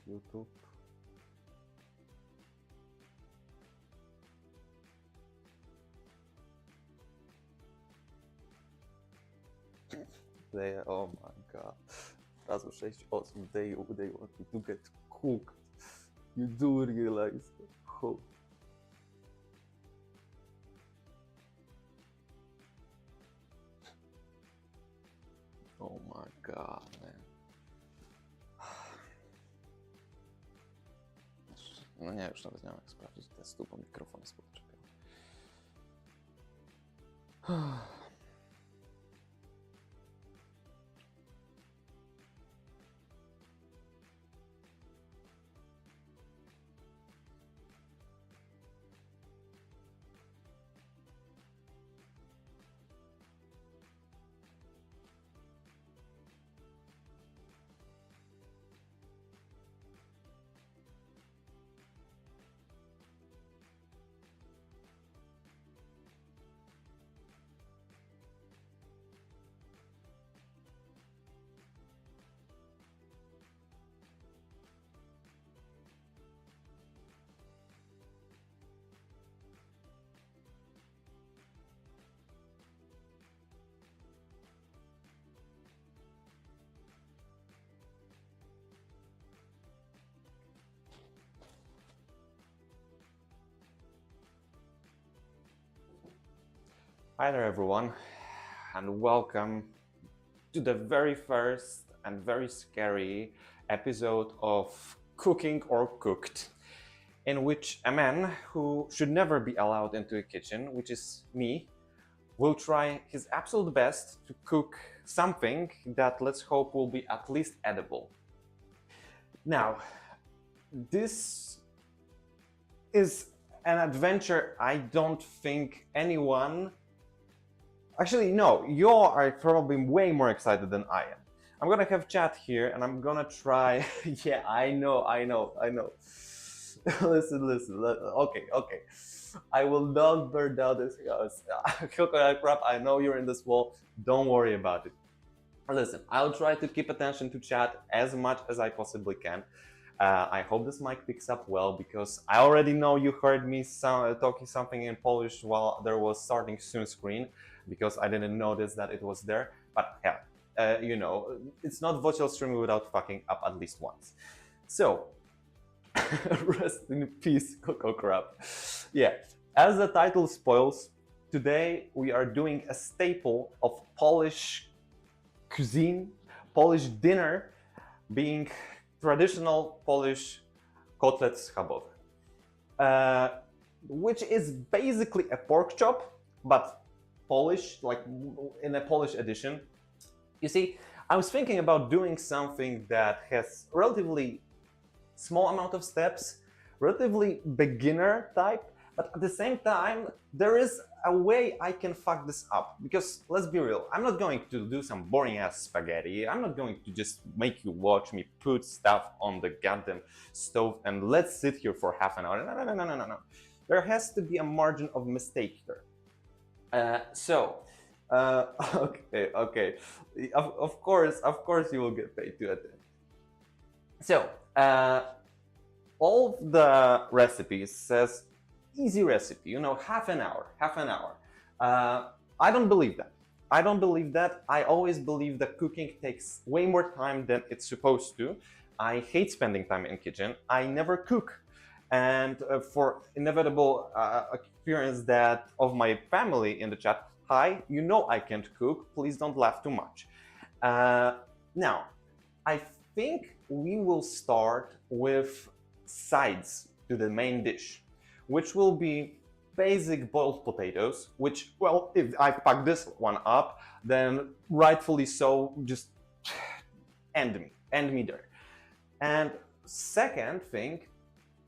YouTube. Oh my god. Razu 6 osób, they want me to get cooked. You do realize that. Oh. Oh my god, man. No nie, już nawet nie mam jak sprawdzić testu, bo mikrofon jest podczepiony. Hi there everyone, and welcome to the very first and very scary episode of Cooking or Cooked, in which a man who should never be allowed into a kitchen, which is me, will try his absolute best to cook something that, let's hope, will be at least edible. Now, this is an adventure I don't think anyone... Actually, no, you are probably way more excited than I am. I'm gonna have chat here and I'm gonna try... Yeah, I know. Listen, okay. I will not burn down this house. Coconut crap, I know you're in this wall, don't worry about it. Listen, I'll try to keep attention to chat as much as I possibly can. I hope this mic picks up well, because I already know you heard me talking something in Polish while there was starting soon screen, because I didn't notice that it was there. But yeah, you know, it's not virtual streaming without fucking up at least once. So, rest in peace, Coco Crab. Yeah, as the title spoils, today we are doing a staple of Polish cuisine, Polish dinner, being traditional Polish kotlets schabowe, which is basically a pork chop, but Polish, like in a Polish edition. You see, I was thinking about doing something that has relatively small amount of steps, relatively beginner type, but at the same time, there is a way I can fuck this up. Because let's be real, I'm not going to do some boring ass spaghetti. I'm not going to just make you watch me put stuff on the goddamn stove and let's sit here for half an hour. No. There has to be a margin of mistake here. Okay. Of course you will get paid to attend. So, all the recipes says easy recipe, you know, half an hour. I don't believe that. I always believe that cooking takes way more time than it's supposed to. I hate spending time in kitchen. I never cook. And for inevitable experience that of my family in the chat, hi, you know I can't cook, please don't laugh too much. Now, I think we will start with sides to the main dish, which will be basic boiled potatoes, which, well, if I pack this one up, then rightfully so, just end me there. And second thing,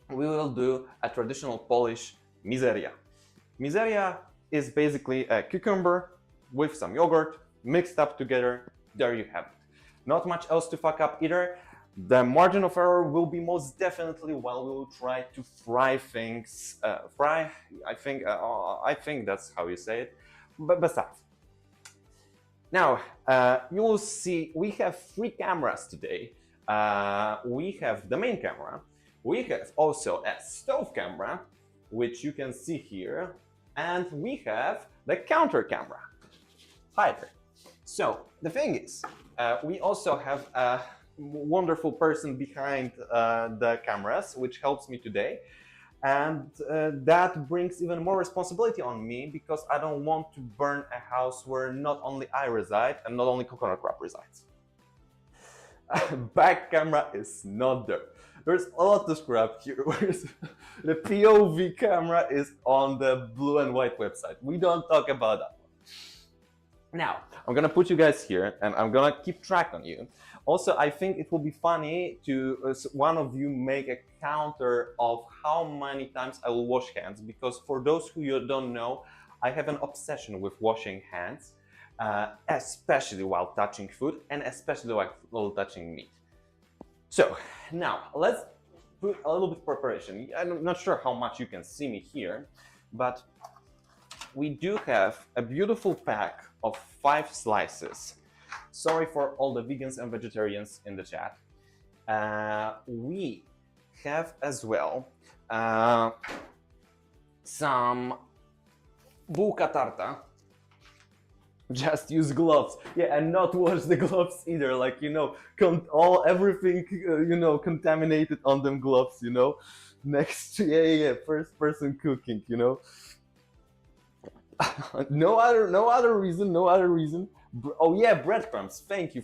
we will do a traditional Polish mizeria. Mizeria is basically a cucumber with some yogurt mixed up together. There you have it. Not much else to fuck up either. The margin of error will be most definitely while we will try to fry things. I think that's how you say it. But besides. Now, you will see we have 3 cameras today. we have the main camera. We have also a stove camera, which you can see here, and we have the counter camera. Hi there. So the thing is, we also have a wonderful person behind the cameras, which helps me today. And that brings even more responsibility on me because I don't want to burn a house where not only I reside and not only Coconut Crab resides. Back camera is not there. There's a lot to scrap here. The POV camera is on the blue and white website. We don't talk about that one. Now, I'm gonna put you guys here and I'm gonna keep track on you. Also, I think it will be funny to one of you make a counter of how many times I will wash hands, because for those who you don't know, I have an obsession with washing hands. Especially while touching food and especially while touching meat. So now let's put a little bit of preparation. I'm not sure how much you can see me here, but we do have a beautiful pack of 5 slices. Sorry for all the vegans and vegetarians in the chat. We have as well some bułka tarta. Just use gloves, yeah, and not wash the gloves either. Like, you know, everything, you know, contaminated on them gloves, you know. Next to first person cooking, you know. no other reason. Oh yeah, breadcrumbs. Thank you.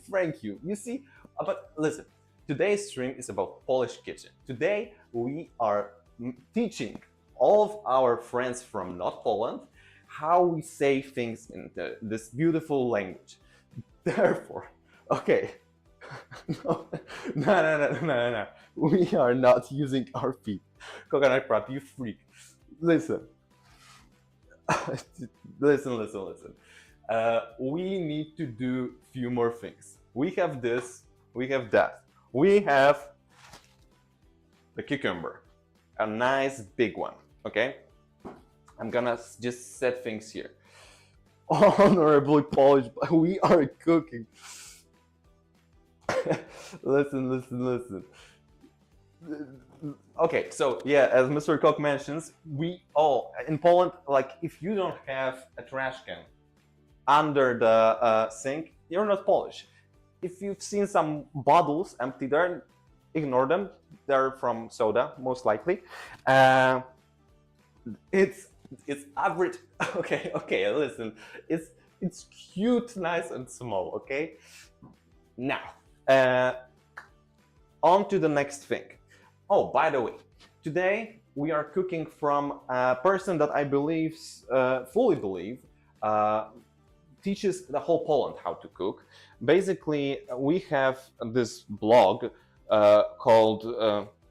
You see, but listen, today's stream is about Polish kitchen. Today we are teaching all of our friends from not Poland how we say things in this beautiful language. Therefore, okay, no. We are not using our feet. Coconut Crab, you freak. Listen. Listen. We need to do few more things. We have this, we have that. We have the cucumber, a nice big one, okay? I'm gonna just set things here. Honorably Polish, we are cooking. Listen. Okay, so yeah, as Mr. Koch mentions, we all in Poland, like if you don't have a trash can under the sink, you're not Polish. If you've seen some bottles empty there, ignore them. They're from soda, most likely. It's average. Okay, listen. It's cute, nice, and small. Okay. Now, on to the next thing. Oh, by the way, today we are cooking from a person that I fully believe, teaches the whole Poland how to cook. Basically, we have this blog called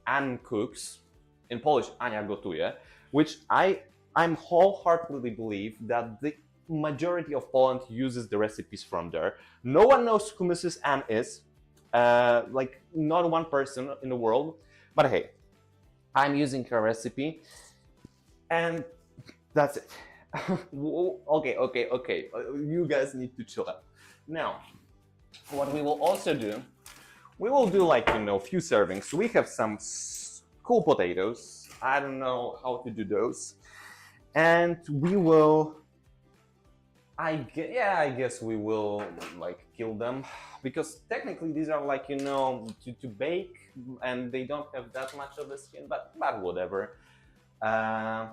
Ann Cooks, in Polish Ania Gotuje, which I'm wholeheartedly believe that the majority of Poland uses the recipes from there. No one knows who Mrs. Ann is, like not one person in the world, but hey, I'm using her recipe and that's it. Okay, you guys need to chill out. Now, what we will also do, we will do like, you know, few servings. We have some cool potatoes. I don't know how to do those. And we will, I guess we will like kill them, because technically these are like, you know, to bake and they don't have that much of a skin, but whatever. No.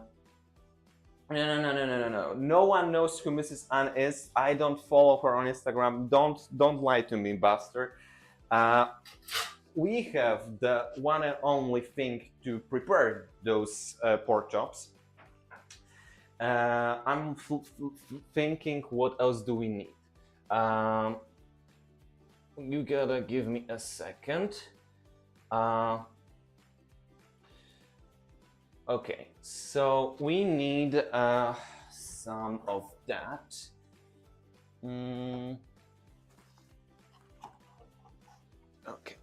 No one knows who Mrs. Ann is. I don't follow her on Instagram. Don't lie to me, bastard. We have the one and only thing to prepare those pork chops. I'm thinking, what else do we need? You gotta give me a second. Okay, so we need some of that. Okay.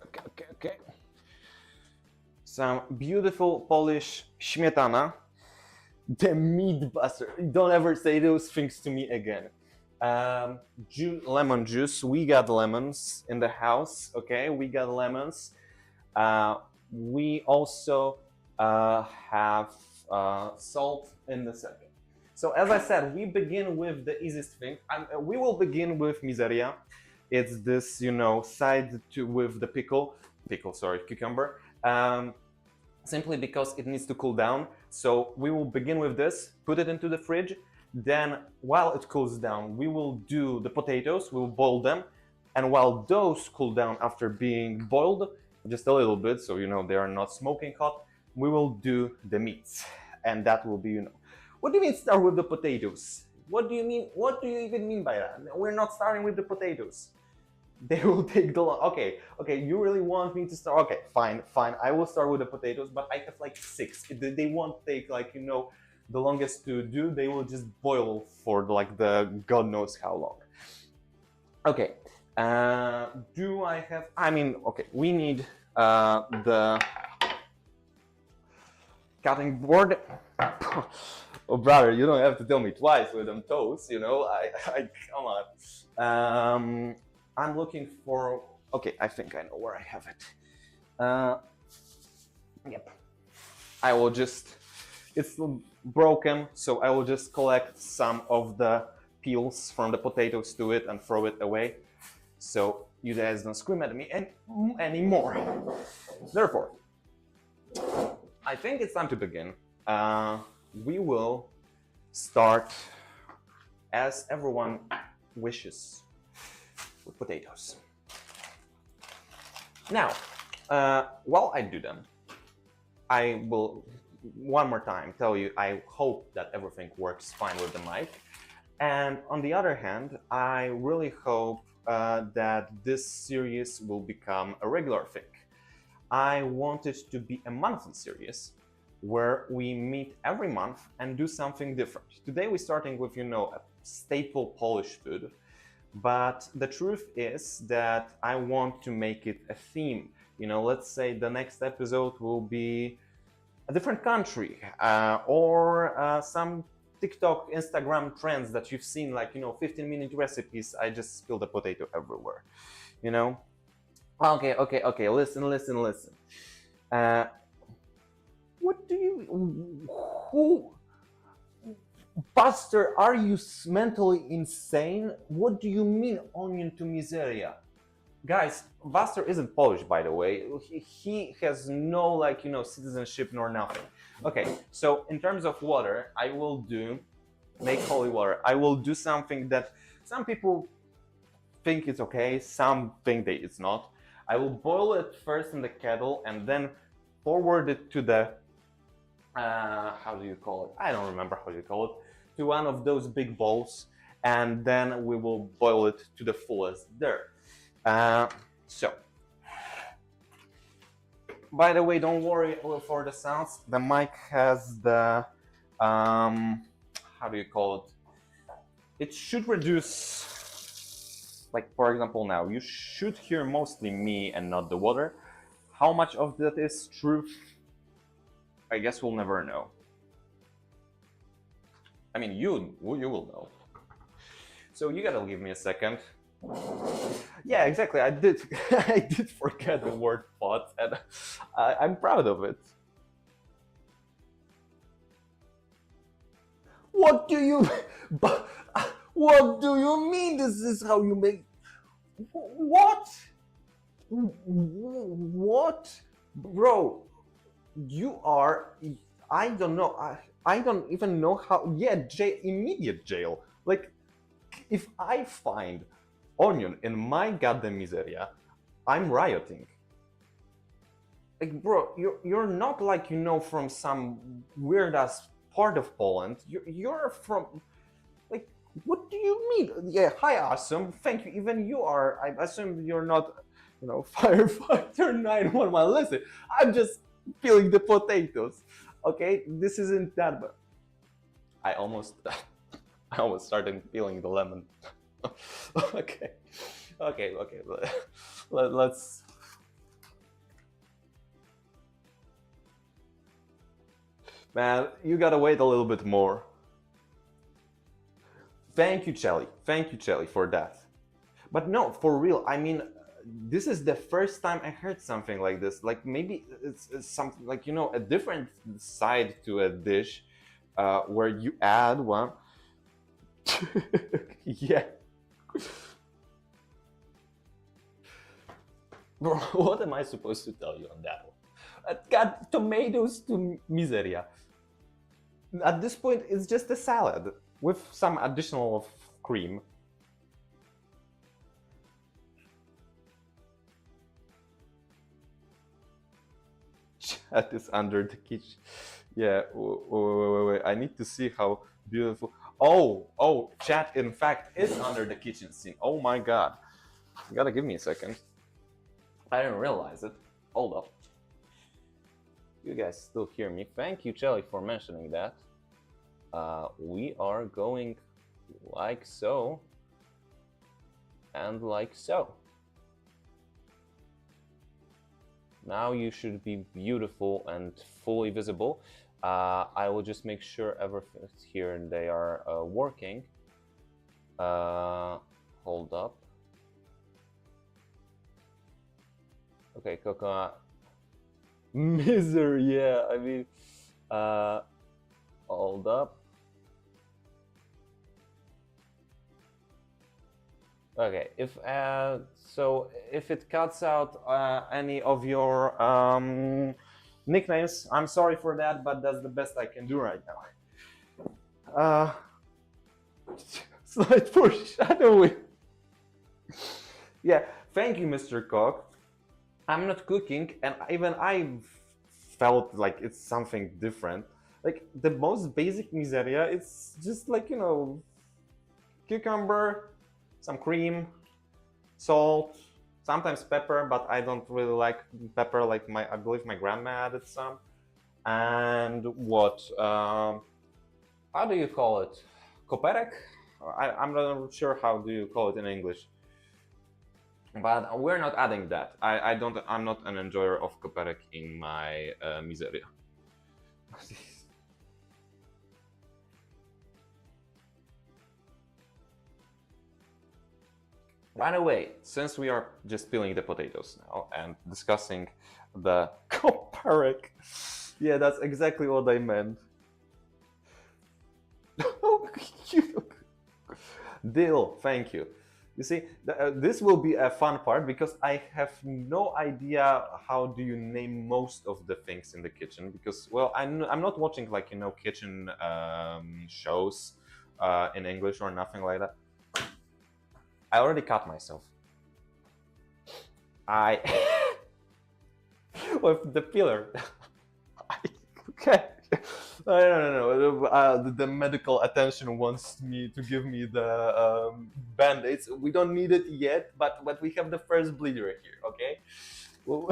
Some beautiful Polish śmietana. The meat buster. Don't ever say those things to me again. lemon juice. We got lemons in the house. Okay, we got lemons. We also have salt in the second. So as I said, we begin with the easiest thing. We will begin with miseria. It's this, side with the cucumber. Simply because it needs to cool down. So we will begin with this, put it into the fridge. Then while it cools down, we will do the potatoes, we'll boil them. And while those cool down after being boiled, just a little bit, so they are not smoking hot, we will do the meats. And that will be, What do you mean start with the potatoes? What do you mean? What do you even mean by that? We're not starting with the potatoes. They will take the long. Okay, you really want me to start? Okay, fine. I will start with the potatoes, but I have like 6. They won't take the longest to do. They will just boil for the God knows how long. Okay. Do I have? Okay. We need the cutting board. Oh, brother, you don't have to tell me twice with them toes. I come on. I'm looking for. Okay, I think I know where I have it. Yep. I will just. It's broken, so I will just collect some of the peels from the potatoes to it and throw it away, so you guys don't scream at me anymore. Therefore, I think it's time to begin. We will start as everyone wishes with potatoes. Now, while I do them, I will one more time tell you I hope that everything works fine with the mic. And on the other hand, I really hope that this series will become a regular thing. I want it to be a monthly series where we meet every month and do something different. Today we're starting with, a staple Polish food, but the truth is that I want to make it a theme. Let's say the next episode will be a different country or some TikTok, Instagram trends that you've seen, 15-minute recipes. I just spill the potato everywhere, Okay, listen. What do you... Who... Buster, are you mentally insane? What do you mean onion to miseria? Guys, Buster isn't Polish, by the way. He has no, citizenship nor nothing. Okay, so in terms of water, I will make holy water. I will do something that some people think it's okay, some think that it's not. I will boil it first in the kettle and then forward it to the, how do you call it? I don't remember how you call it. To one of those big bowls, and then we will boil it to the fullest there. So, by the way, don't worry for the sounds. The mic has the, how do you call it? It should reduce, for example now, you should hear mostly me and not the water. How much of that is true? I guess we'll never know. I mean, you will know. So you gotta give me a second. Yeah, exactly. I did forget the word pot, and I'm proud of it. What do you mean this is how you make... What? Bro, you are... I don't know. I don't even know how... Yeah, immediate jail. If I find onion in my goddamn miseria, I'm rioting. Bro, you're not from some weird ass part of Poland. You're from... what do you mean? Yeah, hi, awesome. Thank you. Even you are... I assume you're not, firefighter 911. Listen, I'm just peeling the potatoes. Okay, this isn't that bad. I almost started peeling the lemon. Okay. Let's. Man, you gotta wait a little bit more. Thank you, Chelly. Thank you, Chelly, for that. But no, for real. I mean, this is the first time I heard something like this. Like maybe it's something like a different side to a dish, where you add one. Yeah. Bro, what am I supposed to tell you on that one? Got tomatoes to miseria. At this point, it's just a salad with some additional cream. Chat is under the kitchen. Yeah, wait. I need to see how beautiful. Oh, chat in fact is under the kitchen scene. Oh my god. You gotta give me a second. I didn't realize it. Hold up. You guys still hear me? Thank you, Chelly, for mentioning that. We are going like so. And like so. Now you should be beautiful and fully visible. I will just make sure everything's here and they are working. Hold up. Okay, coconut. Misery, yeah, I mean, hold up. Okay, if it cuts out any of your nicknames, I'm sorry for that, but that's the best I can do right now. Slight foreshadowing. Yeah, thank you, Mr. Cook. I'm not cooking, and even I felt like it's something different. Like the most basic miseria, it's just like cucumber, some cream, salt, sometimes pepper, but I don't really like pepper. Like I believe my grandma added some. And what? How do you call it? Koperek? I'm not sure how do you call it in English. But we're not adding that. I'm not an enjoyer of koperek in my miseria. By the way, since we are just peeling the potatoes now and discussing the koperek, yeah, that's exactly what I meant. Oh, cute. Dill, thank you. You see, this will be a fun part because I have no idea how do you name most of the things in the kitchen because, well, I'm not watching like, kitchen shows in English or nothing like that. I already cut myself. With the peeler. Okay. No. The medical attention wants me to give me the band-aids. We don't need it yet, but we have the first bleeder here, okay? Well,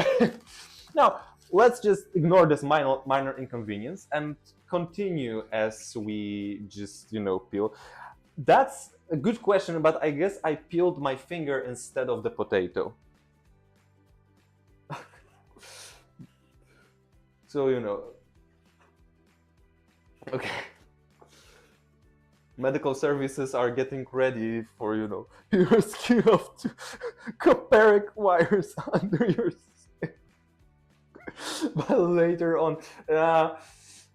now, let's just ignore this minor inconvenience and continue as we just, peel. That's a good question, but I guess I peeled my finger instead of the potato. So, okay. Medical services are getting ready for, your skin of koperek wires under your skin. But later on,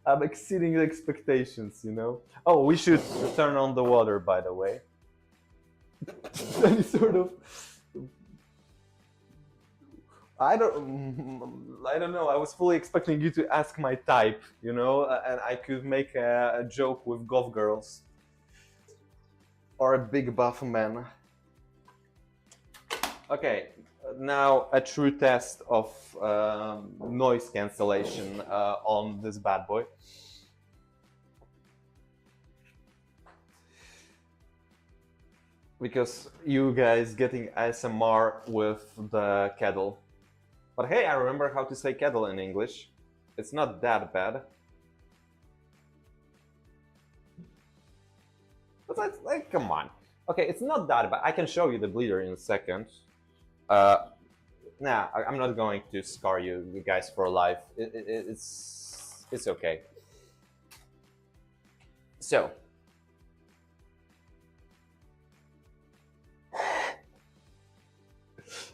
I'm exceeding the expectations, Oh, we should turn on the water, by the way. Any sort of... I don't know. I was fully expecting you to ask my type, and I could make a joke with golf girls or a big buff man. Okay, now a true test of noise cancellation on this bad boy. Because you guys getting ASMR with the kettle. But hey, I remember how to say kettle in English. It's not that bad. But that's like, come on. Okay, it's not that bad. I can show you the bleeder in a second. Nah, I'm not going to scar you guys for life. It's okay. So,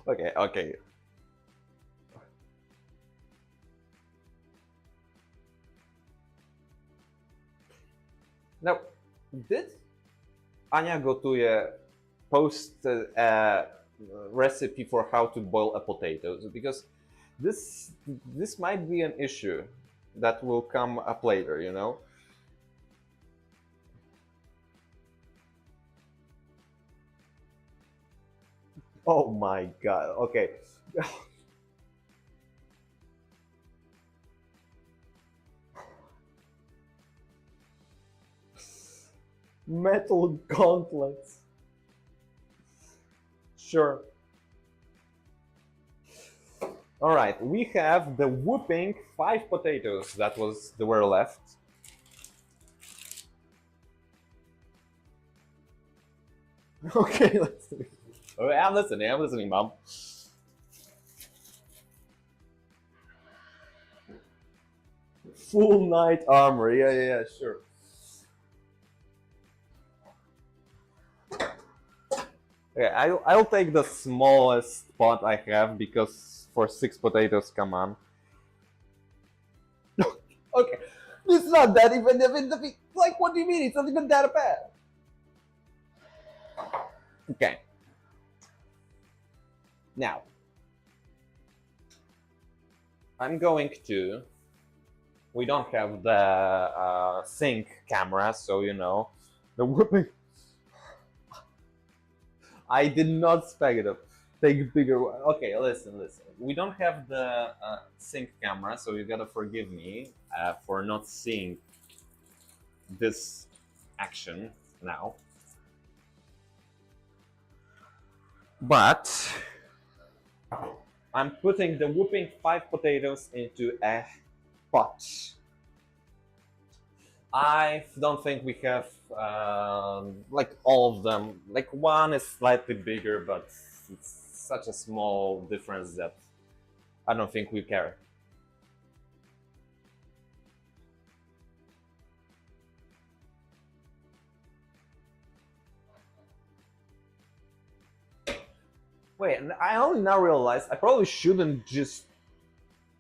Okay, okay. Now, did Ania gotuje post a recipe for how to boil a potato? Because this might be an issue that will come up later, you know? Oh my god, okay. Metal gauntlets. Sure. All right, we have the whooping 5 potatoes that were left. Okay, let's see. Oh, I'm listening, Mom. Full knight armor, yeah, sure. Okay, I'll take the smallest pot I have because for 6 potatoes, come on. Okay, it's not that even like what do you mean? It's not even that bad. Okay. Now, I'm going to. We don't have the sync camera, so you know the whooping. I did not spec it up. Take bigger one. Okay, listen. We don't have the sync camera, so you gotta forgive me for not seeing this action now. But I'm putting the whooping 5 potatoes into a pot. I don't think we have like all of them. Like one is slightly bigger, but it's such a small difference that I don't think we care. Wait, and I only now realized I probably shouldn't just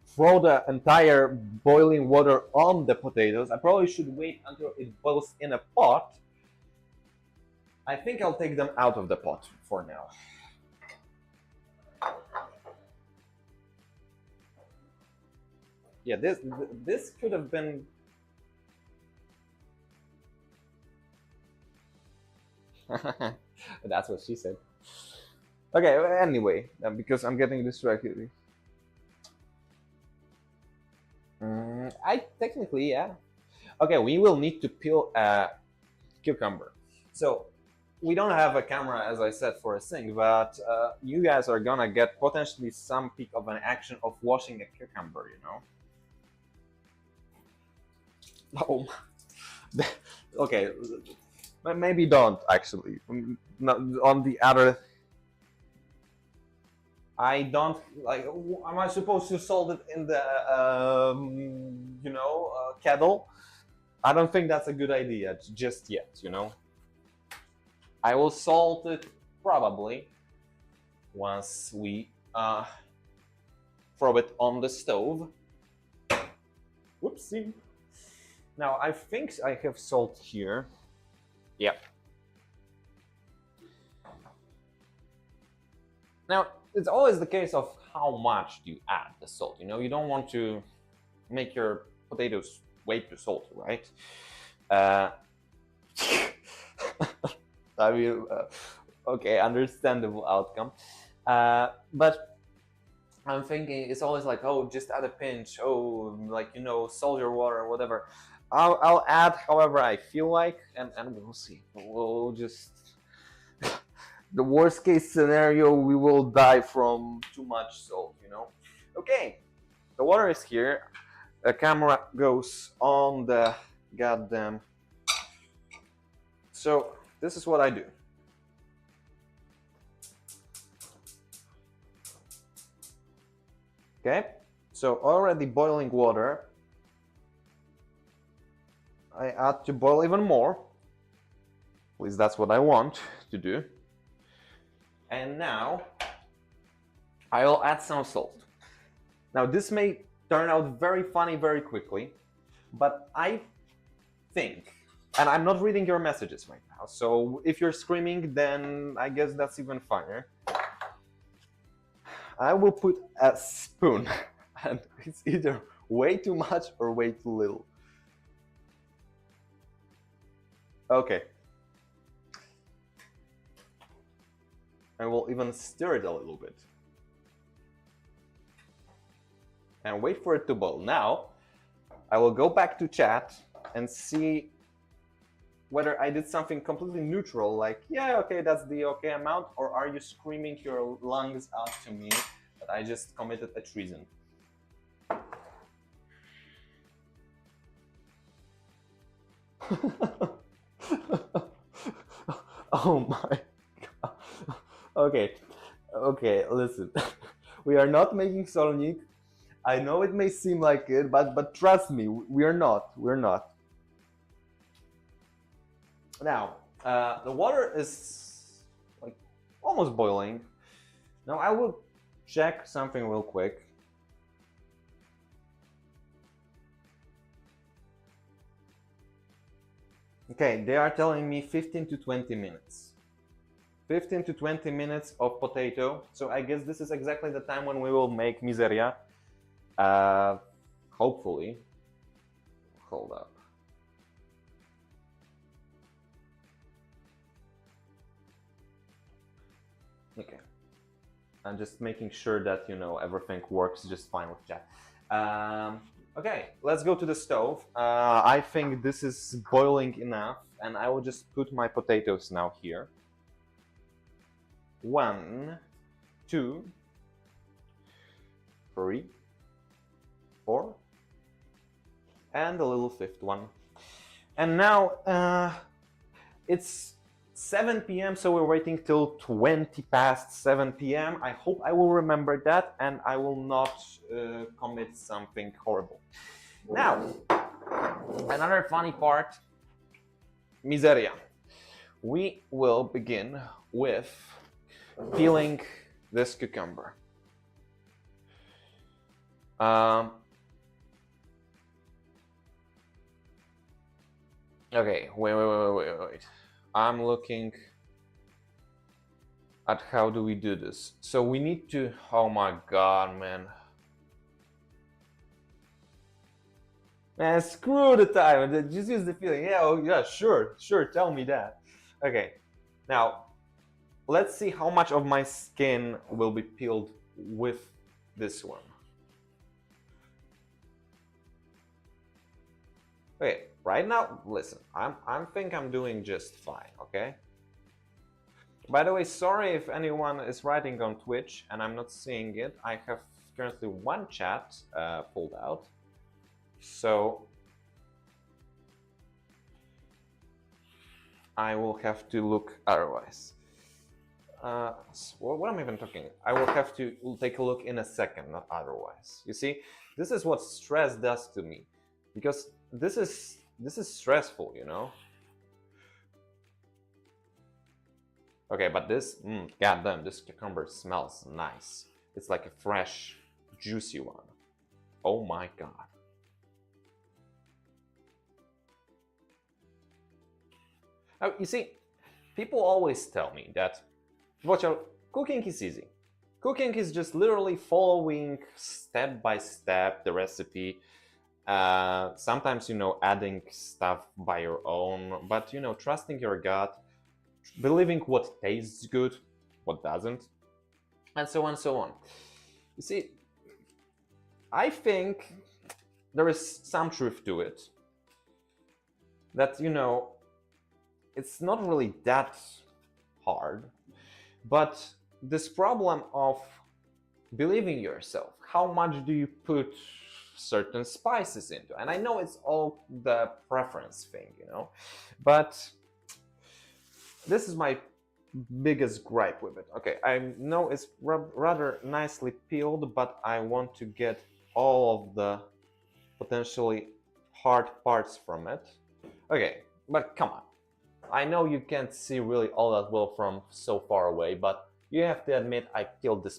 throw the entire boiling water on the potatoes. I probably should wait until it boils in a pot. I think I'll take them out of the pot for now. Yeah, this could have been. That's what she said. Okay, anyway, because I'm getting distracted. I technically, yeah. Okay, we will need to peel a cucumber. So we don't have a camera, as I said, for a sink, but you guys are gonna get potentially some peek of an action of washing a cucumber, you know? Oh, okay. Maybe don't actually. On the other, I don't like. Am I supposed to salt it in the kettle? I don't think that's a good idea just yet. You know, I will salt it probably once we throw it on the stove. Whoopsie. Now I think I have salt here. Yeah. Now, it's always the case of how much do you add the salt. You know, you don't want to make your potatoes way too salty, right? I mean, okay, understandable outcome. But I'm thinking it's always like, oh, just add a pinch. Oh, like, you know, salt your water or whatever. I'll add however I feel like, and we'll see. We'll just. The worst case scenario, we will die from too much salt, you know? Okay, the water is here. The camera goes on the goddamn. So, this is what I do. Okay, so already boiling water. I add to boil even more. At least that's what I want to do. And now I'll add some salt. Now this may turn out very funny very quickly, but I think, and I'm not reading your messages right now, so if you're screaming, then I guess that's even funnier. I will put a spoon, and it's either way too much or way too little. Okay. I will even stir it a little bit. And wait for it to boil. Now, I will go back to chat and see whether I did something completely neutral, like, yeah, okay, that's the okay amount, or are you screaming your lungs out to me that I just committed a treason? Oh my god. Okay, listen. We are not making solnik. I know it may seem like it, but trust me, we're not. Now, the water is like almost boiling. Now I will check something real quick. Okay, they are telling me 15 to 20 minutes. 15 to 20 minutes of potato. So I guess this is exactly the time when we will make miseria. Hopefully. Hold up. Okay. I'm just making sure that, you know, everything works just fine with chat. Okay, let's go to the stove. I think this is boiling enough, and I will just put my potatoes now here. 1, 2, 3, 4, and a little fifth one. And now it's 7 p.m. so we're waiting till 20 past 7 p.m. I hope I will remember that and I will not commit something horrible. Now, another funny part, miseria. We will begin with peeling this cucumber. Okay, wait. I'm looking at how do we do this. So we need to, oh my god, man. Man, screw the time, just use the feeling. Yeah, oh, yeah, sure, tell me that. Okay, now, let's see how much of my skin will be peeled with this one. Okay, right now, listen, I think I'm doing just fine, okay? By the way, sorry if anyone is writing on Twitch and I'm not seeing it. I have currently one chat pulled out, so I will have to look otherwise. What am I even talking? I will have to take a look in a second, not otherwise. You see, this is what stress does to me, because this is stressful, you know. Okay, but this, goddamn, this cucumber smells nice. It's like a fresh, juicy one. Oh my god. Now, you see, people always tell me that, cooking is easy. Cooking is just literally following step by step the recipe. Sometimes, you know, adding stuff by your own, but, you know, trusting your gut, believing what tastes good, what doesn't, and so on and so on. You see, I think there is some truth to it. That, you know, it's not really that hard, but this problem of believing yourself, how much do you put certain spices into? And I know it's all the preference thing, you know, but this is my biggest gripe with it. Okay, I know it's rather nicely peeled, but I want to get all of the potentially hard parts from it. Okay, but come on. I know you can't see really all that well from so far away, but you have to admit I killed this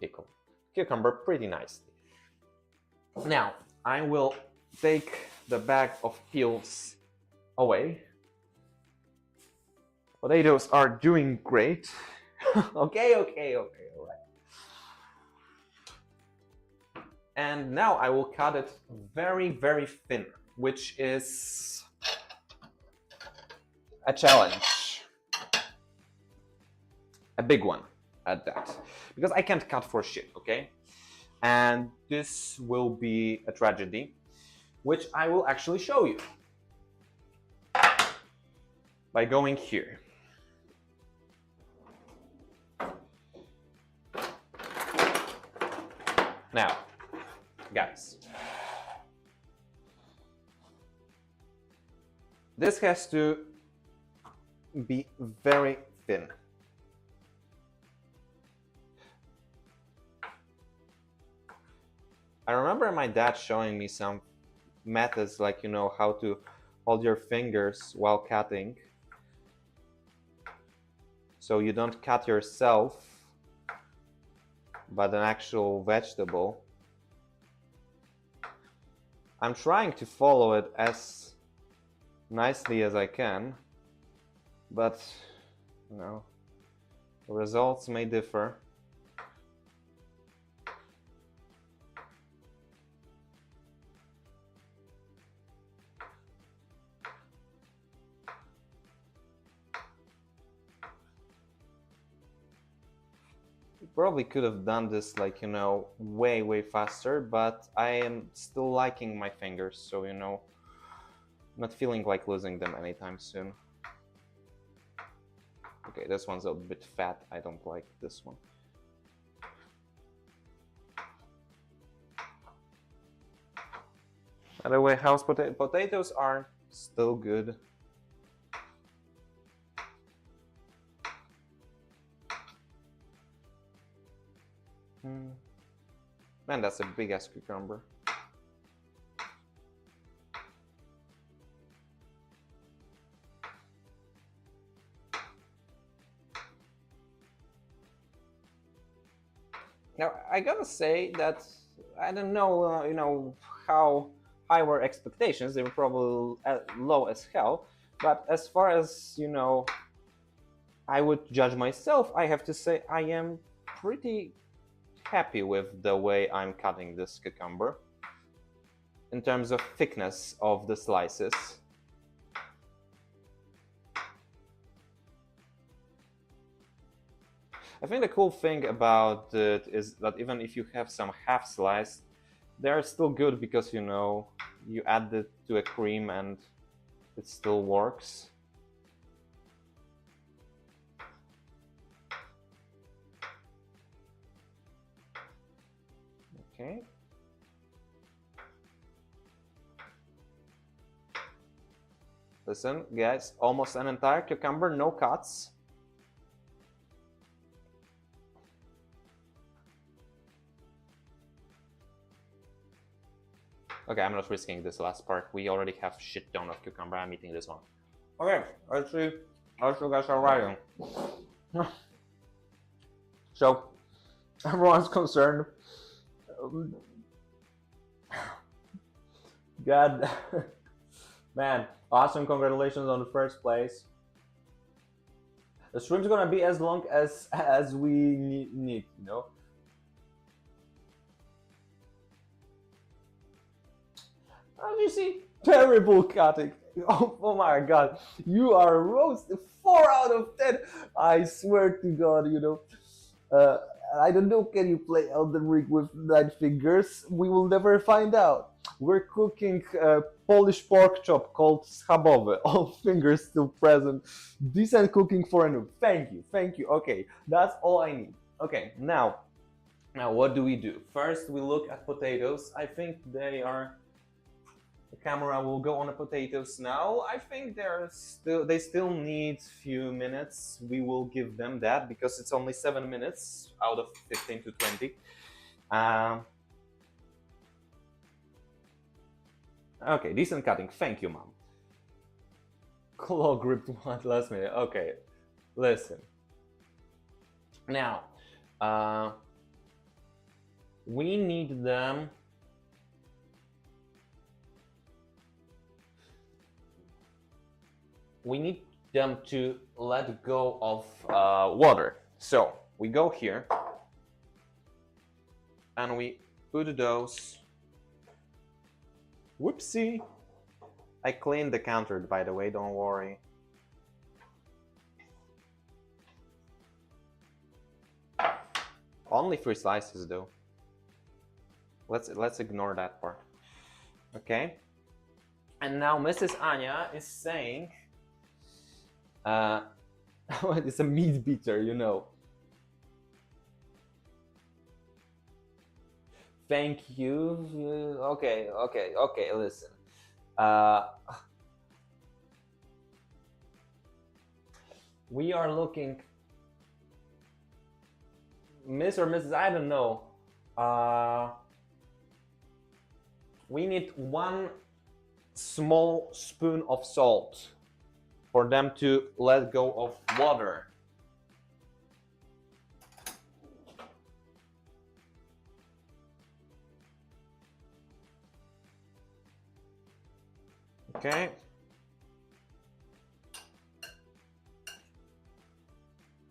pickle cucumber pretty nicely. Now, I will take the bag of peels away. Potatoes are doing great. Okay, all right. And now I will cut it very, very thin, which is a challenge. A big one at that. Because I can't cut for shit, okay? And this will be a tragedy, which I will actually show you by going here. Now, guys, this has to be very thin. I remember my dad showing me some methods, like, you know, how to hold your fingers while cutting, so you don't cut yourself but an actual vegetable. I'm trying to follow it as nicely as I can, but you know, the results may differ. Probably could have done this, like, you know, way faster, but I am still liking my fingers, so, you know, not feeling like losing them anytime soon. Okay, this one's a bit fat. I don't like this one. By the way, house potatoes are still good. Man, that's a big ass cucumber. Now, I gotta say that I don't know, you know, how high were expectations. They were probably low as hell. But as far as, you know, I would judge myself, I have to say I am pretty happy with the way I'm cutting this cucumber in terms of thickness of the slices. I think the cool thing about it is that even if you have some half slice, they're still good because, you know, you add it to a cream and it still works. Okay. Listen, guys, almost an entire cucumber, no cuts. Okay, I'm not risking this last part. We already have shit ton of cucumber. I'm eating this one. Okay, let's see how you guys are riding. So, everyone's concerned. God, man, awesome! Congratulations on the first place. The stream's gonna be as long as we need, you know. As you see, terrible cutting. Oh my God, you are roasted. 4 out of 10. I swear to God, you know. I don't know, can you play Elden Ring with 9 fingers? We will never find out. We're cooking Polish pork chop called SCHABOWY. All fingers still present. Decent cooking for a noob. Thank you. Okay, that's all I need. Okay, now what do we do? First, we look at potatoes. I think they are... The camera will go on the potatoes now. I think they still need few minutes. We will give them that because it's only 7 minutes out of 15 to 20. Okay, decent cutting. Thank you, Mom. Claw gripped one last minute. Okay, listen. Now, We need them to let go of water. So we go here and we put those. Whoopsie! I cleaned the counter, by the way, don't worry. Only 3 slices though. Let's ignore that part. Okay. And now Mrs. Anya is saying, it's a meat beater, you know. Thank you. Okay, listen. We are looking, Miss or Mrs. I don't know. We need 1 small spoon of salt for them to let go of water. Okay.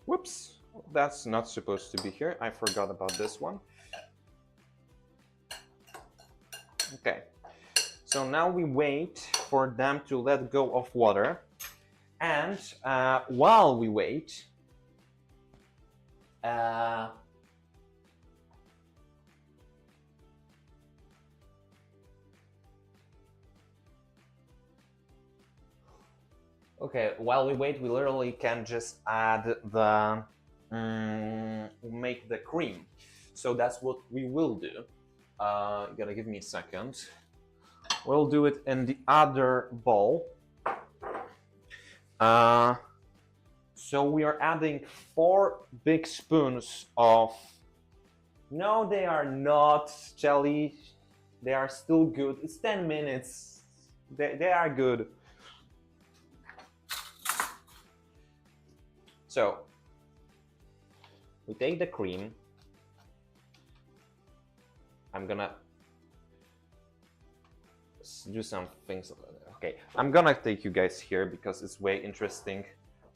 Whoops, that's not supposed to be here. I forgot about this one. Okay, so now we wait for them to let go of water. And while we wait, okay, while we wait, we literally can just add the, make the cream. So that's what we will do. You gotta give me a second. We'll do it in the other bowl. So we are adding 4 big spoons of, no, they are not jelly. They are still good. It's 10 minutes. They are good. So we take the cream. I'm gonna do some things. Okay, I'm gonna take you guys here because it's way interesting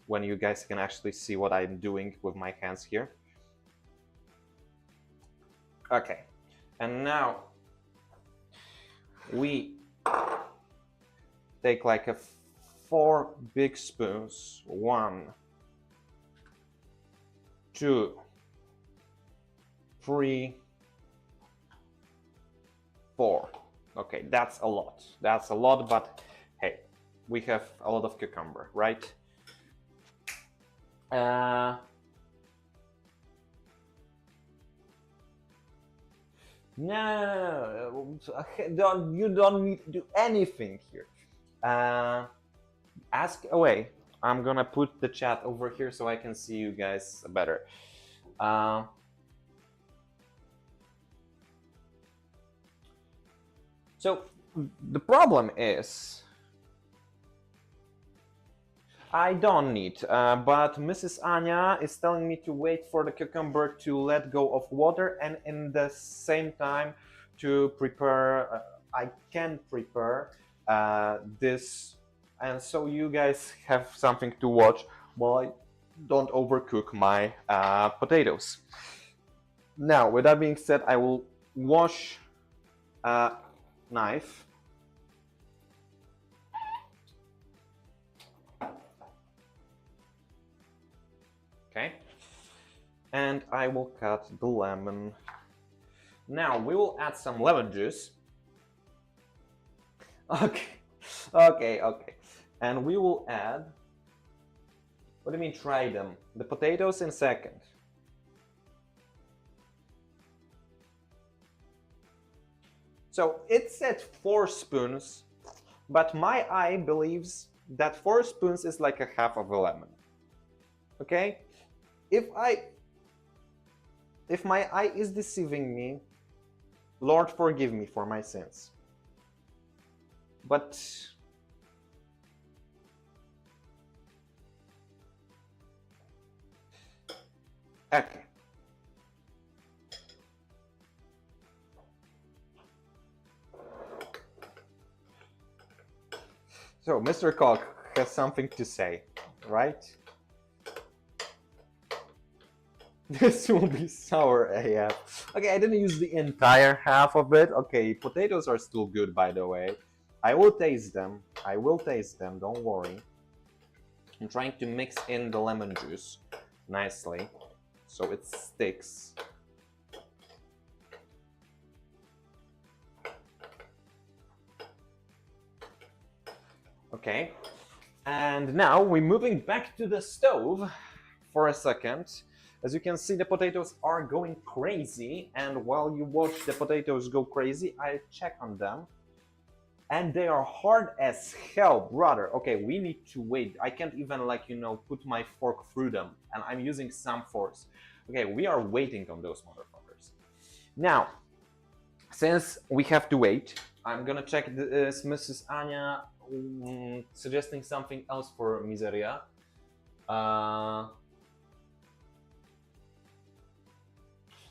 when you guys can actually see what I'm doing with my hands here. Okay, and now we take like 4 big spoons. 1, 2, 3, 4. Okay, that's a lot. That's a lot, but hey, we have a lot of cucumber, right? No, you don't need to do anything here. Ask away. I'm gonna put the chat over here so I can see you guys better. So the problem is, I don't need, but Mrs. Anya is telling me to wait for the cucumber to let go of water, and in the same time to prepare, I can prepare this, and so you guys have something to watch while I don't overcook my potatoes. Now, with that being said, I will wash knife. Okay, and I will cut the lemon. Now we will add some lemon juice. Okay, and we will add, what do you mean try them? The potatoes in second. So it said 4 spoons, but my eye believes that 4 spoons is like a half of a lemon. Okay? If my eye is deceiving me, Lord forgive me for my sins. But okay. So Mr. Cock has something to say, right? This will be sour AF. Okay, I didn't use the entire half of it. Okay, potatoes are still good, by the way. I will taste them. I will taste them, don't worry. I'm trying to mix in the lemon juice nicely so it sticks. Okay, and now we're moving back to the stove for a second. As you can see, the potatoes are going crazy, and while you watch the potatoes go crazy, I check on them. And they are hard as hell, brother. Okay, we need to wait. I can't even, like, you know, put my fork through them, and I'm using some force. Okay, we are waiting on those motherfuckers. Now, since we have to wait, I'm gonna check this Mrs. Anya suggesting something else for Miseria.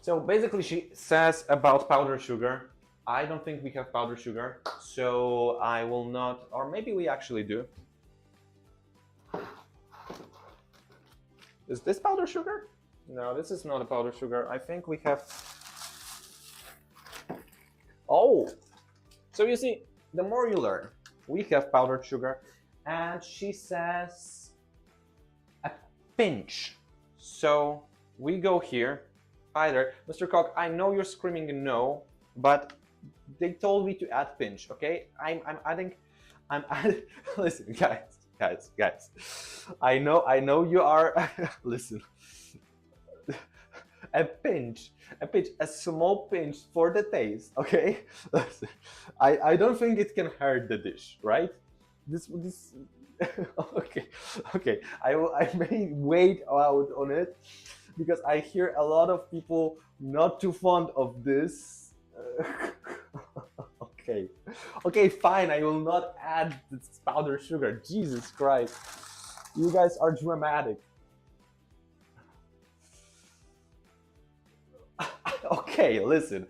So basically she says about powdered sugar. I don't think we have powdered sugar, so I will not, or maybe we actually do. Is this powdered sugar? No, this is not a powdered sugar. I think we have... Oh! So you see, the more you learn. We have powdered sugar, and she says a pinch. So we go here. Hi there, Mr. Cock. I know you're screaming no, but they told me to add pinch. Okay, I'm adding. Listen, guys. I know you are. Listen. A pinch, a small pinch for the taste, okay? I don't think it can hurt the dish, right? This okay. I may wait out on it because I hear a lot of people not too fond of this. Okay, fine. I will not add this powdered sugar. Jesus Christ, you guys are dramatic. Okay, listen.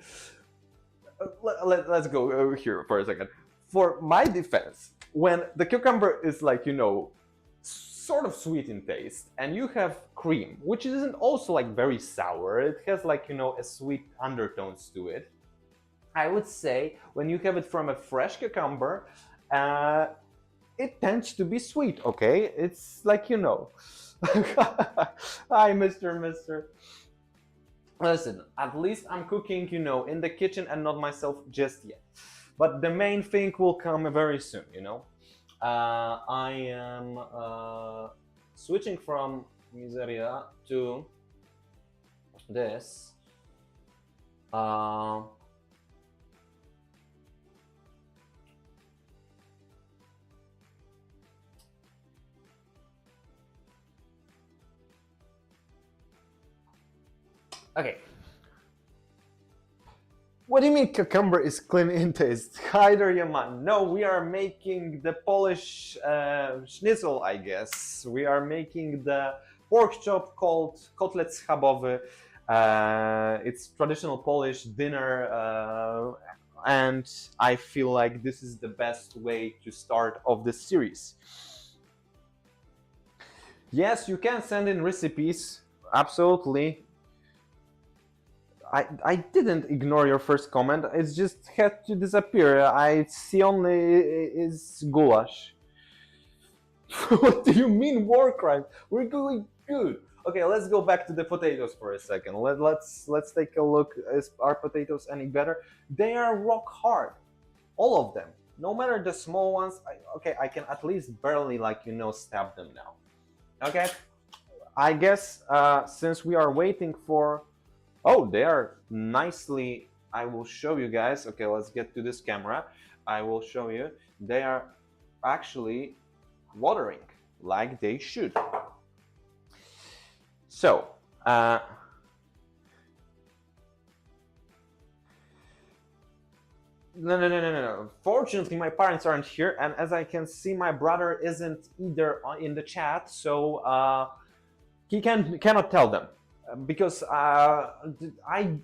Let's go over here for a second. For my defense, when the cucumber is, like, you know, sort of sweet in taste, and you have cream, which isn't also like very sour, it has, like, you know, a sweet undertones to it. I would say when you have it from a fresh cucumber, it tends to be sweet, okay? It's like, you know. Hi, Mister. Listen, at least I'm cooking, you know, in the kitchen and not myself just yet. But the main thing will come very soon, you know. I am switching from Miseria to this. Okay. What do you mean cucumber is clean in taste? Hi there, Yaman. No, we are making the Polish schnitzel, I guess. We are making the pork chop called kotlet schabowy. It's traditional Polish dinner, and I feel like this is the best way to start off this series. Yes, you can send in recipes, absolutely. I didn't ignore your first comment, it just had to disappear. I see only is goulash. What do you mean war crime? We're going good. Okay, let's go back to the potatoes for a second. Let's take a look. Is our potatoes any better? They are rock hard. All of them. No matter the small ones. Okay, I can at least barely, like, you know, stab them now. Okay, I guess since we are waiting for... Oh, they are nicely... I will show you guys. Okay, let's get to this camera. I will show you. They are actually watering like they should. So, No. Fortunately, my parents aren't here, and as I can see, my brother isn't either in the chat, so he cannot tell them. Because I,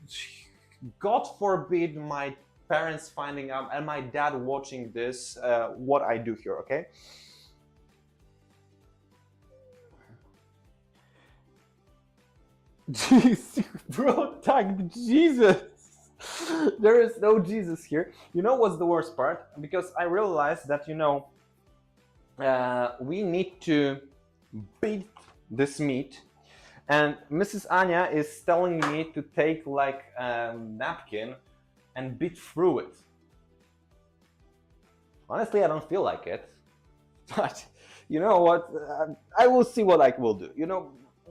God forbid, my parents finding out and my dad watching this, what I do here, okay? Jesus, bro, tagged Jesus. There is no Jesus here. You know what's the worst part? Because I realized that, we need to beat this meat, and Mrs. Anya is telling me to take like a napkin and beat through it. Honestly, I don't feel like it, but you know what? I will see what I will do.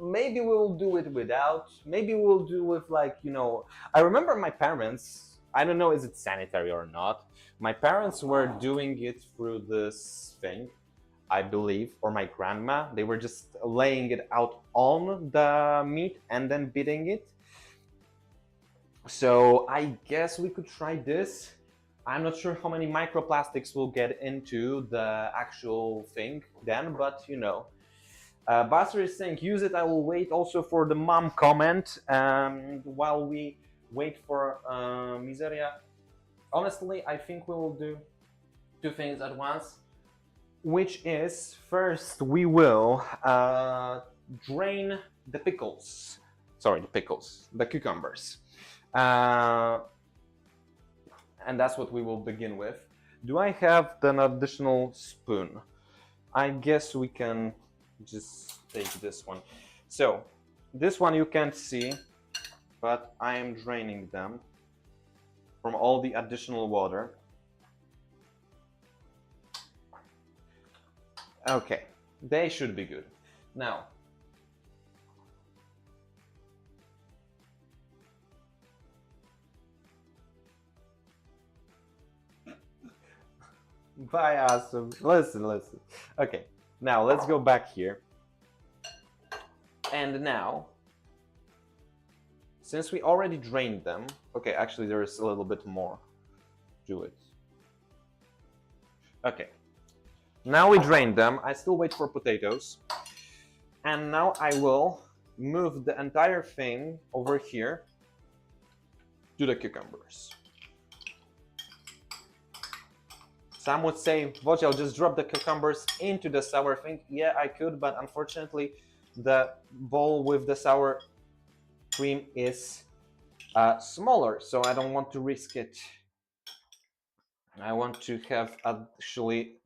Maybe we'll do it without. Maybe we'll do with I remember my parents. I don't know is it sanitary or not. My parents were doing it through this thing, I believe, or my grandma. They were just laying it out on the meat and then beating it. So I guess we could try this. I'm not sure how many microplastics will get into the actual thing then, but Basser is saying, use it, I will wait also for the mom comment while we wait for Miseria. Honestly, I think we will do two things at once, which is, first we will drain the pickles. Sorry, the cucumbers. And that's what we will begin with. Do I have an additional spoon? I guess we can just take this one. So this one you can't see, but I am draining them from all the additional water. Okay, they should be good. Now, bye, awesome. Listen. Okay, now let's go back here. And now, since we already drained them, okay, actually there is a little bit more to it. Okay, now we drained them. I still wait for potatoes. And now I will move the entire thing over here to the cucumbers. Some would say, Wojciech, just drop the cucumbers into the sour thing. Yeah, I could, but unfortunately, the bowl with the sour cream is smaller, so I don't want to risk it. I want to have actually,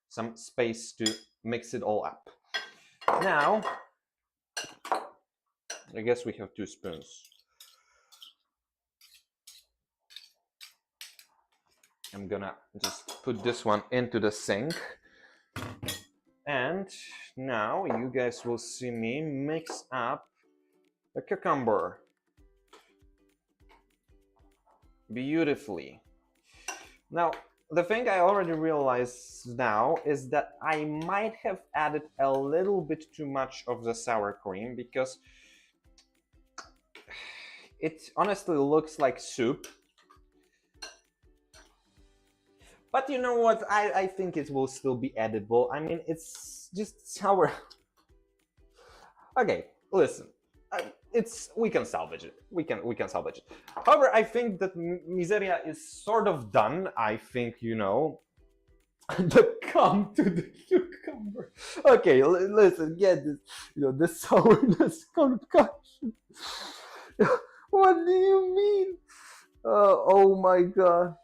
some space to mix it all up. Now, I guess we have 2 spoons. I'm gonna just put this one into the sink. And now you guys will see me mix up the cucumber beautifully. Now, the thing I already realized now is that I might have added a little bit too much of the sour cream because it honestly looks like soup. But you know what? I think it will still be edible. I mean, it's just sour. Okay, listen. We can salvage it. We can salvage it. However, I think that Miseria is sort of done. I think the come to the cucumber. Okay, listen. Get this. The sourness concoction. What do you mean? Oh my god.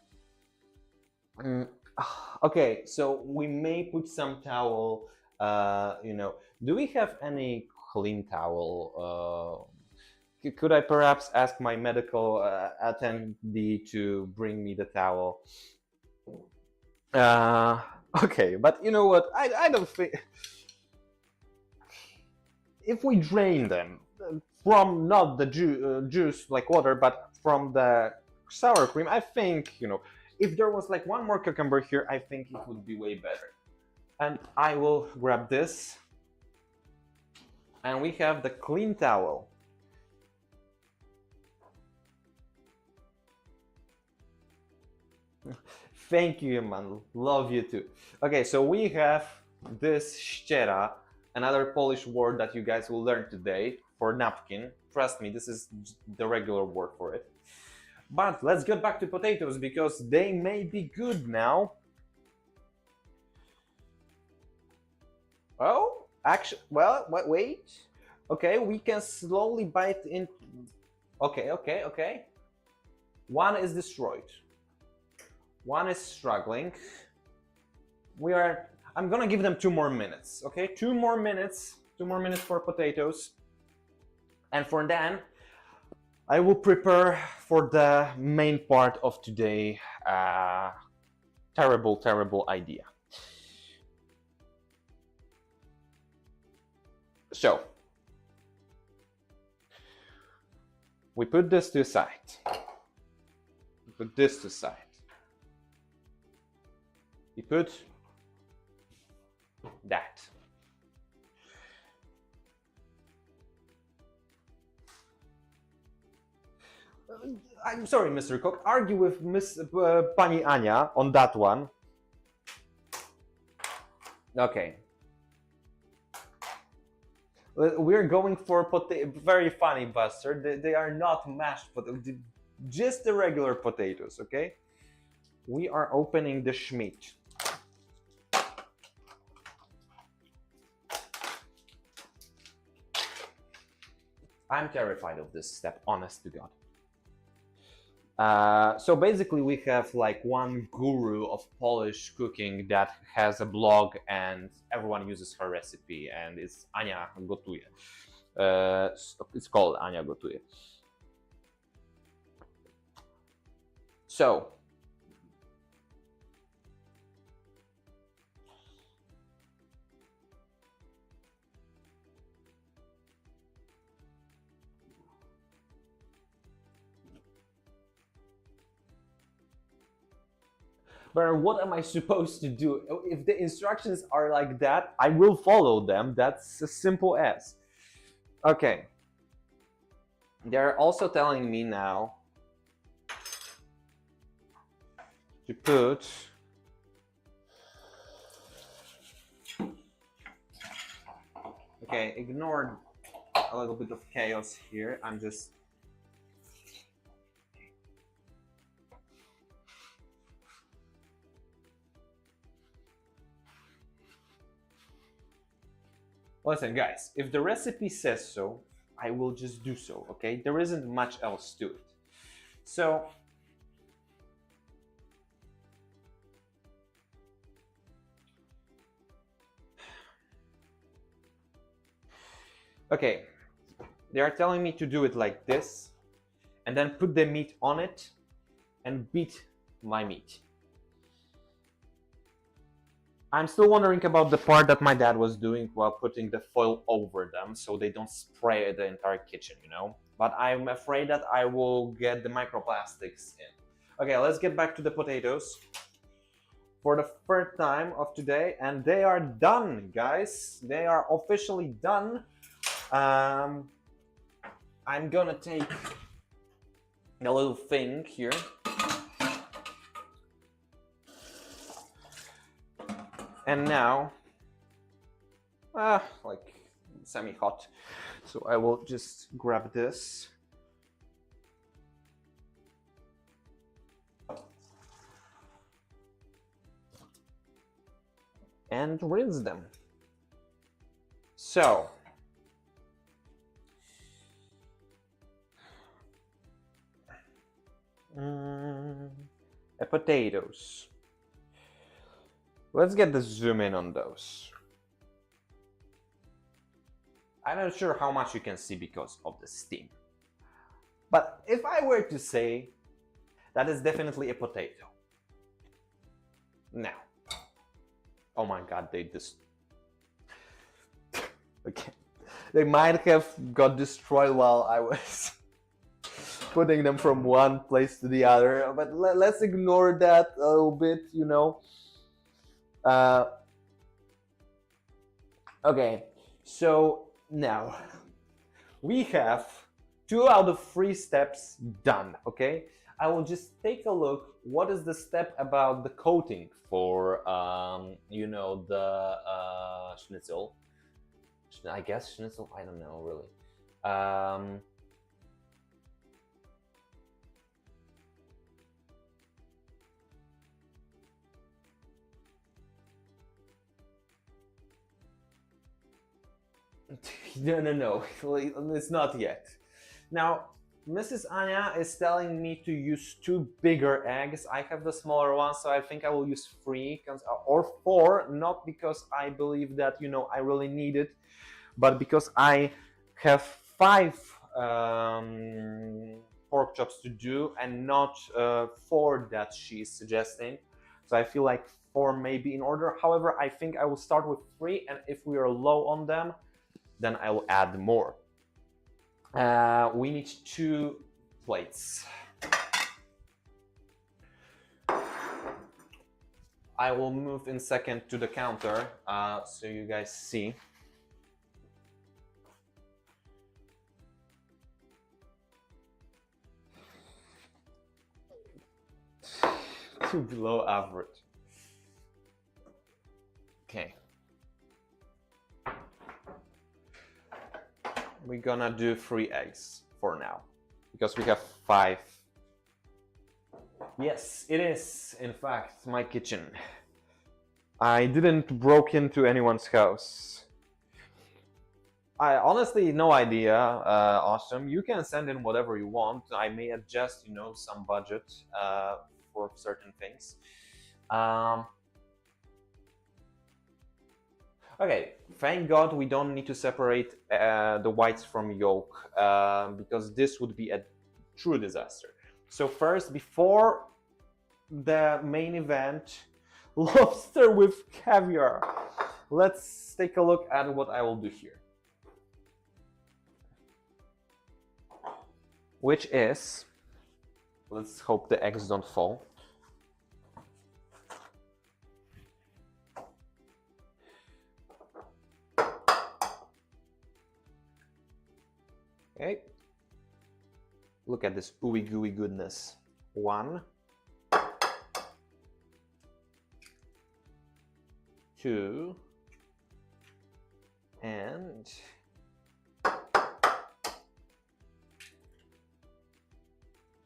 Okay, so we may put some towel. Do we have any clean towel? Could I perhaps ask my medical attendee to bring me the towel? Okay, but you know what? I don't think if we drain them from not the juice like water, but from the sour cream, I think if there was like one more cucumber here, I think it would be way better. And I will grab this. And we have the clean towel. Thank you, man. Love you too. Okay, so we have this ściera, another Polish word that you guys will learn today for napkin. Trust me, this is the regular word for it. But let's get back to potatoes because they may be good now. Oh, actually, well, wait. Okay, we can slowly bite in. Okay. One is destroyed. One is struggling. I'm gonna give them 2 more minutes, okay? 2 more minutes. 2 more minutes for potatoes. And for then, I will prepare for the main part of today. Terrible idea. So, we put this to the side. We put this to the side. We put that. I'm sorry, Mr. Cook. Argue with Miss Pani Ania on that one. Okay. We're going for very funny, Buster. They are not mashed potatoes, just the regular potatoes, okay? We are opening the schmeat. I'm terrified of this step, honest to God. So basically we have like one guru of Polish cooking that has a blog and everyone uses her recipe, and it's Ania Gotuje. It's called Ania Gotuje. So but what am I supposed to do? If the instructions are like that, I will follow them. That's as simple as. Okay. They're also telling me now to put okay, ignore a little bit of chaos here. I'm just listen, guys, if the recipe says so, I will just do so, okay? There isn't much else to it. So, okay, they are telling me to do it like this, and then put the meat on it, and beat my meat. I'm still wondering about the part that my dad was doing while putting the foil over them so they don't spray the entire kitchen, you know? But I'm afraid that I will get the microplastics in. Okay, let's get back to the potatoes for the third time of today, and they are done, guys. They are officially done. I'm gonna take a little thing here. And now, like semi-hot, so I will just grab this. And rinse them. So, the potatoes. Let's get the zoom in on those. I'm not sure how much you can see because of the steam. But if I were to say, that is definitely a potato. Now, oh my god, they just... okay. They might have got destroyed while I was putting them from one place to the other, but let's ignore that a little bit, you know. Okay, so now we have 2 out of 3 steps done, okay? I will just take a look. What is the step about the coating for, you know, the schnitzel? I guess schnitzel, I don't know really. No, it's not yet. Now, Mrs. Anya is telling me to use 2 bigger eggs. I have the smaller one, so I think I will use 3 or 4, not because I believe that, I really need it, but because I have 5 pork chops to do and not 4 that she's suggesting. So I feel like 4 may be in order. However, I think I will start with 3, and if we are low on them, then I will add more. We need 2 plates. I will move in second to the counter so you guys see. Too below average. Okay. We're gonna do 3 eggs for now because we have 5. Yes, it is in fact my kitchen. I didn't broke into anyone's house. I honestly no idea. Awesome. You can send in whatever you want. I may adjust, some budget for certain things. Okay, thank God we don't need to separate the whites from yolk because this would be a true disaster. So first, before the main event, lobster with caviar. Let's take a look at what I will do here. Which is, let's hope the eggs don't fall. Okay, look at this ooey gooey goodness. 1, 2, and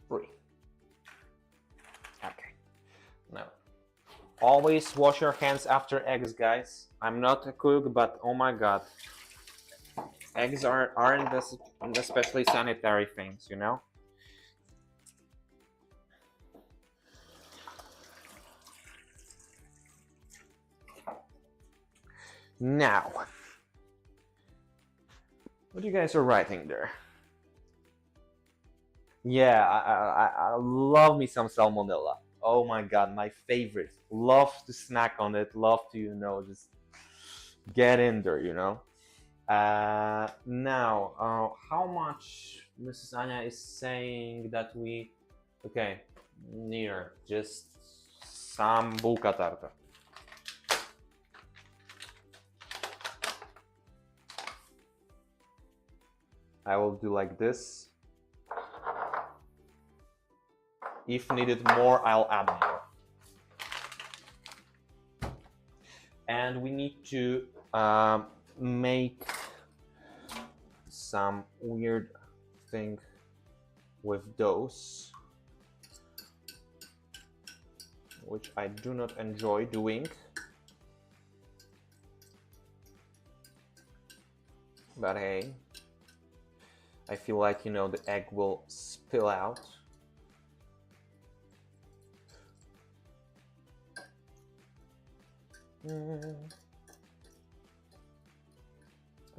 3. Okay, now always wash your hands after eggs, guys. I'm not a cook, but oh my god. Eggs aren't especially sanitary things, Now, what you guys are writing there? Yeah, I love me some salmonella. Oh my god, my favorite. Love to snack on it. Love to, just get in there, Now, how much Mrs. Anya is saying that we... Okay, near, just some bułka tarta. I will do like this. If needed more, I'll add more. And we need to make some weird thing with those, which I do not enjoy doing. But hey, I feel like, the egg will spill out. I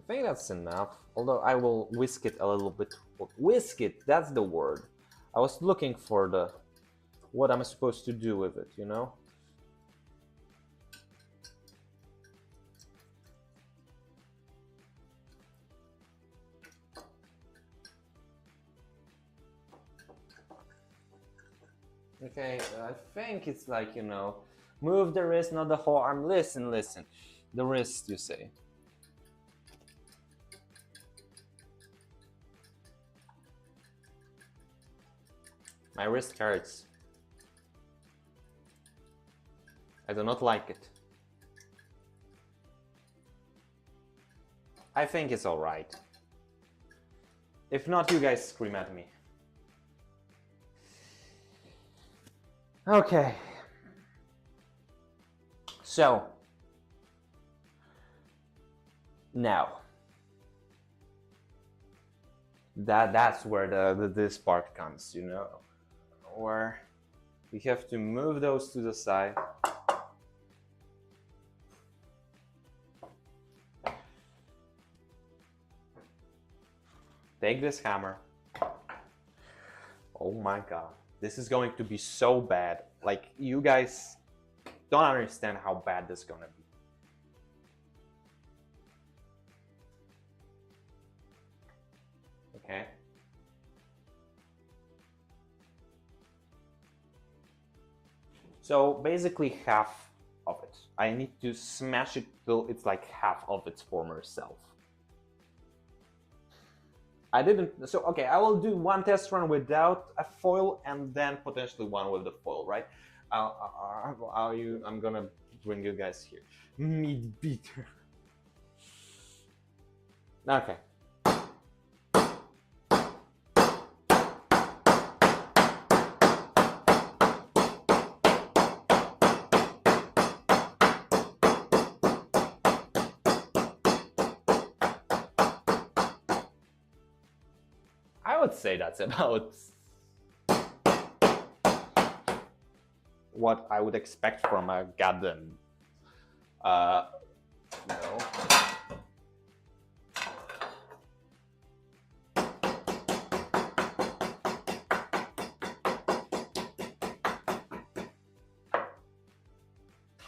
think that's enough, although I will whisk it a little bit. Whisk it, that's the word. I was looking for what I'm supposed to do with it, Okay, I think it's like, move the wrist, not the whole arm. Listen. The wrist, you say. My wrist hurts. I do not like it. I think it's alright. If not, you guys scream at me. Okay. So, now, That's where this part comes, you know, where we have to move those to the side. Take this hammer. Oh my god, this is going to be so bad. Like, you guys don't understand how bad this is gonna be. Okay. So basically half of it. I need to smash it till it's like half of its former self. I didn't, so okay, I will do one test run without a foil and then potentially one with the foil, right? I'm gonna bring you guys here. Meat beater. Okay. I would say that's about what I would expect from a goddamn, no.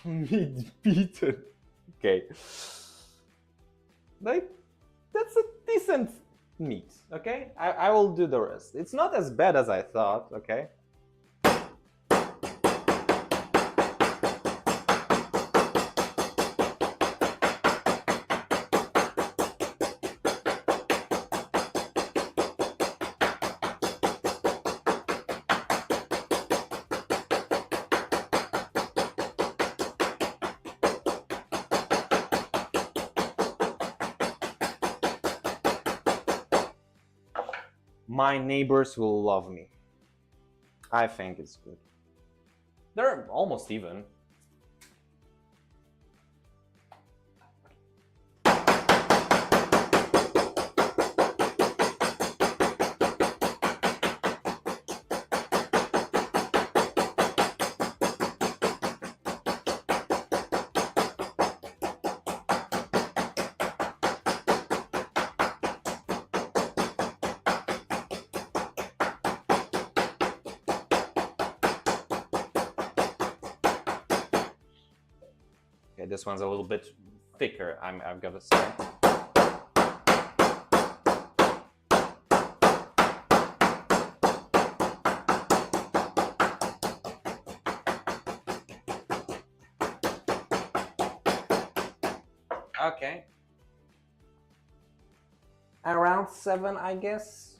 Meat beaten. Okay. Like, that's a decent meat, okay? I will do the rest. It's not as bad as I thought, okay? My neighbors will love me. I think it's good. They're almost even. Okay, this one's a little bit thicker, I've got to say. Okay. Around 7, I guess.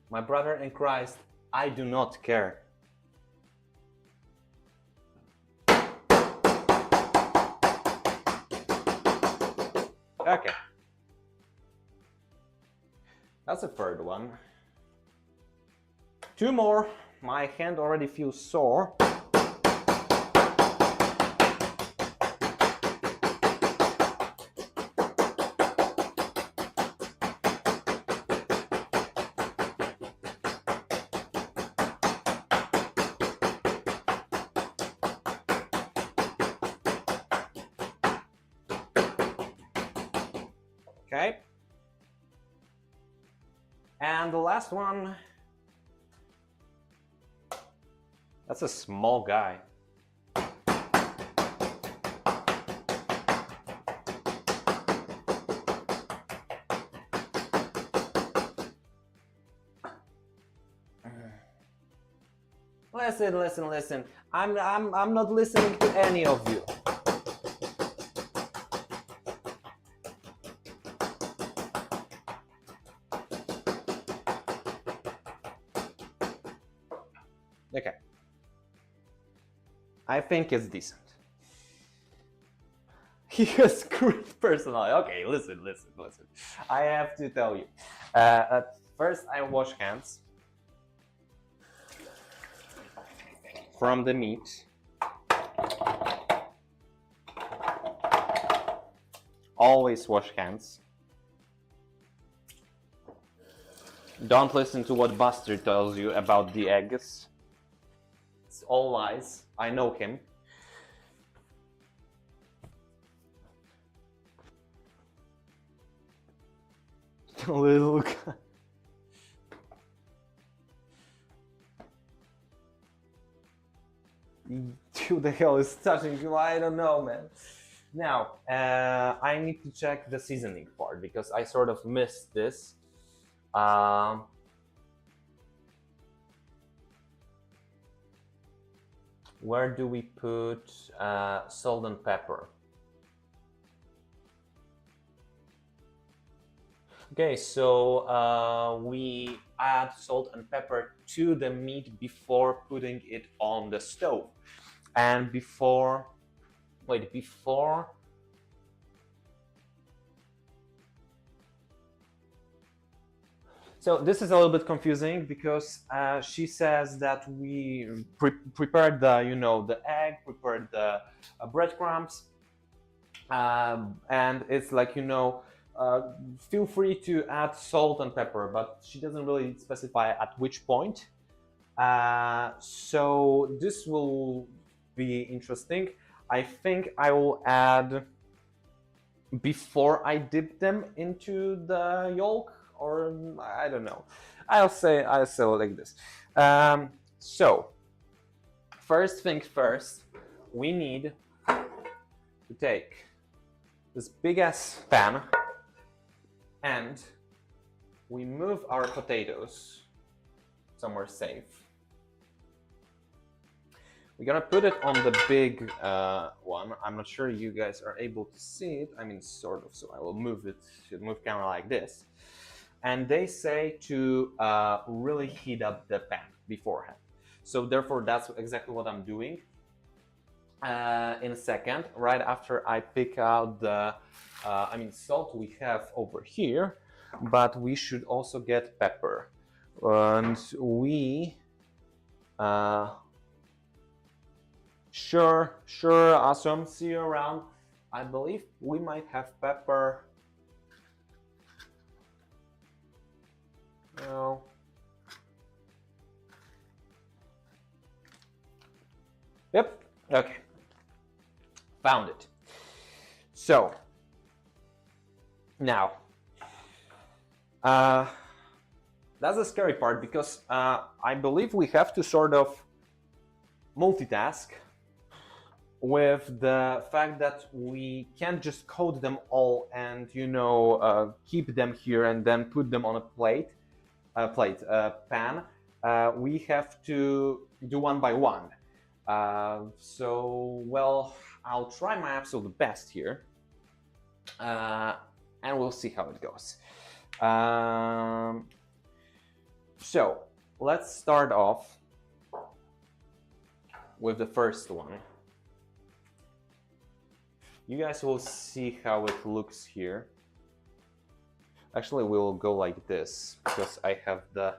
My brother in Christ, I do not care. Okay. That's a third one. 2 more. My hand already feels sore. Okay. And the last one, that's a small guy. Listen. I'm not listening to any of you. Okay. I think it's decent. He has great personality. Okay, listen. I have to tell you. At first, I wash hands from the meat. always wash hands. Don't listen to what Buster tells you about the eggs. It's all lies. I know him. Little guy. Who the hell is touching you? I don't know, man. Now, I need to check the seasoning part because I sort of missed this. Where do we put salt and pepper? Okay, so we add salt and pepper to the meat before putting it on the stove. And before, so this is a little bit confusing because she says that we prepared the, the egg, prepared the breadcrumbs, and it's like, feel free to add salt and pepper, but she doesn't really specify at which point. So this will be interesting. I think I will add before I dip them into the yolk, or I don't know. I'll say it like this. So first thing first, we need to take this big ass pan and we move our potatoes somewhere safe. We're gonna put it on the big one. I'm not sure you guys are able to see it. I mean, sort of, so I will move camera like this. And they say to really heat up the pan beforehand. So therefore, that's exactly what I'm doing. In a second, right after I pick out the, salt we have over here, but we should also get pepper. And we, sure, awesome, see you around. I believe we might have pepper. No. Yep, okay. Found it. So, now, that's the scary part because I believe we have to sort of multitask with the fact that we can't just coat them all and keep them here and then put them on a pan. We have to do one by one. So, well, I'll try my absolute best here, and we'll see how it goes. So, let's start off with the first one. You guys will see how it looks here. Actually, we will go like this because I have the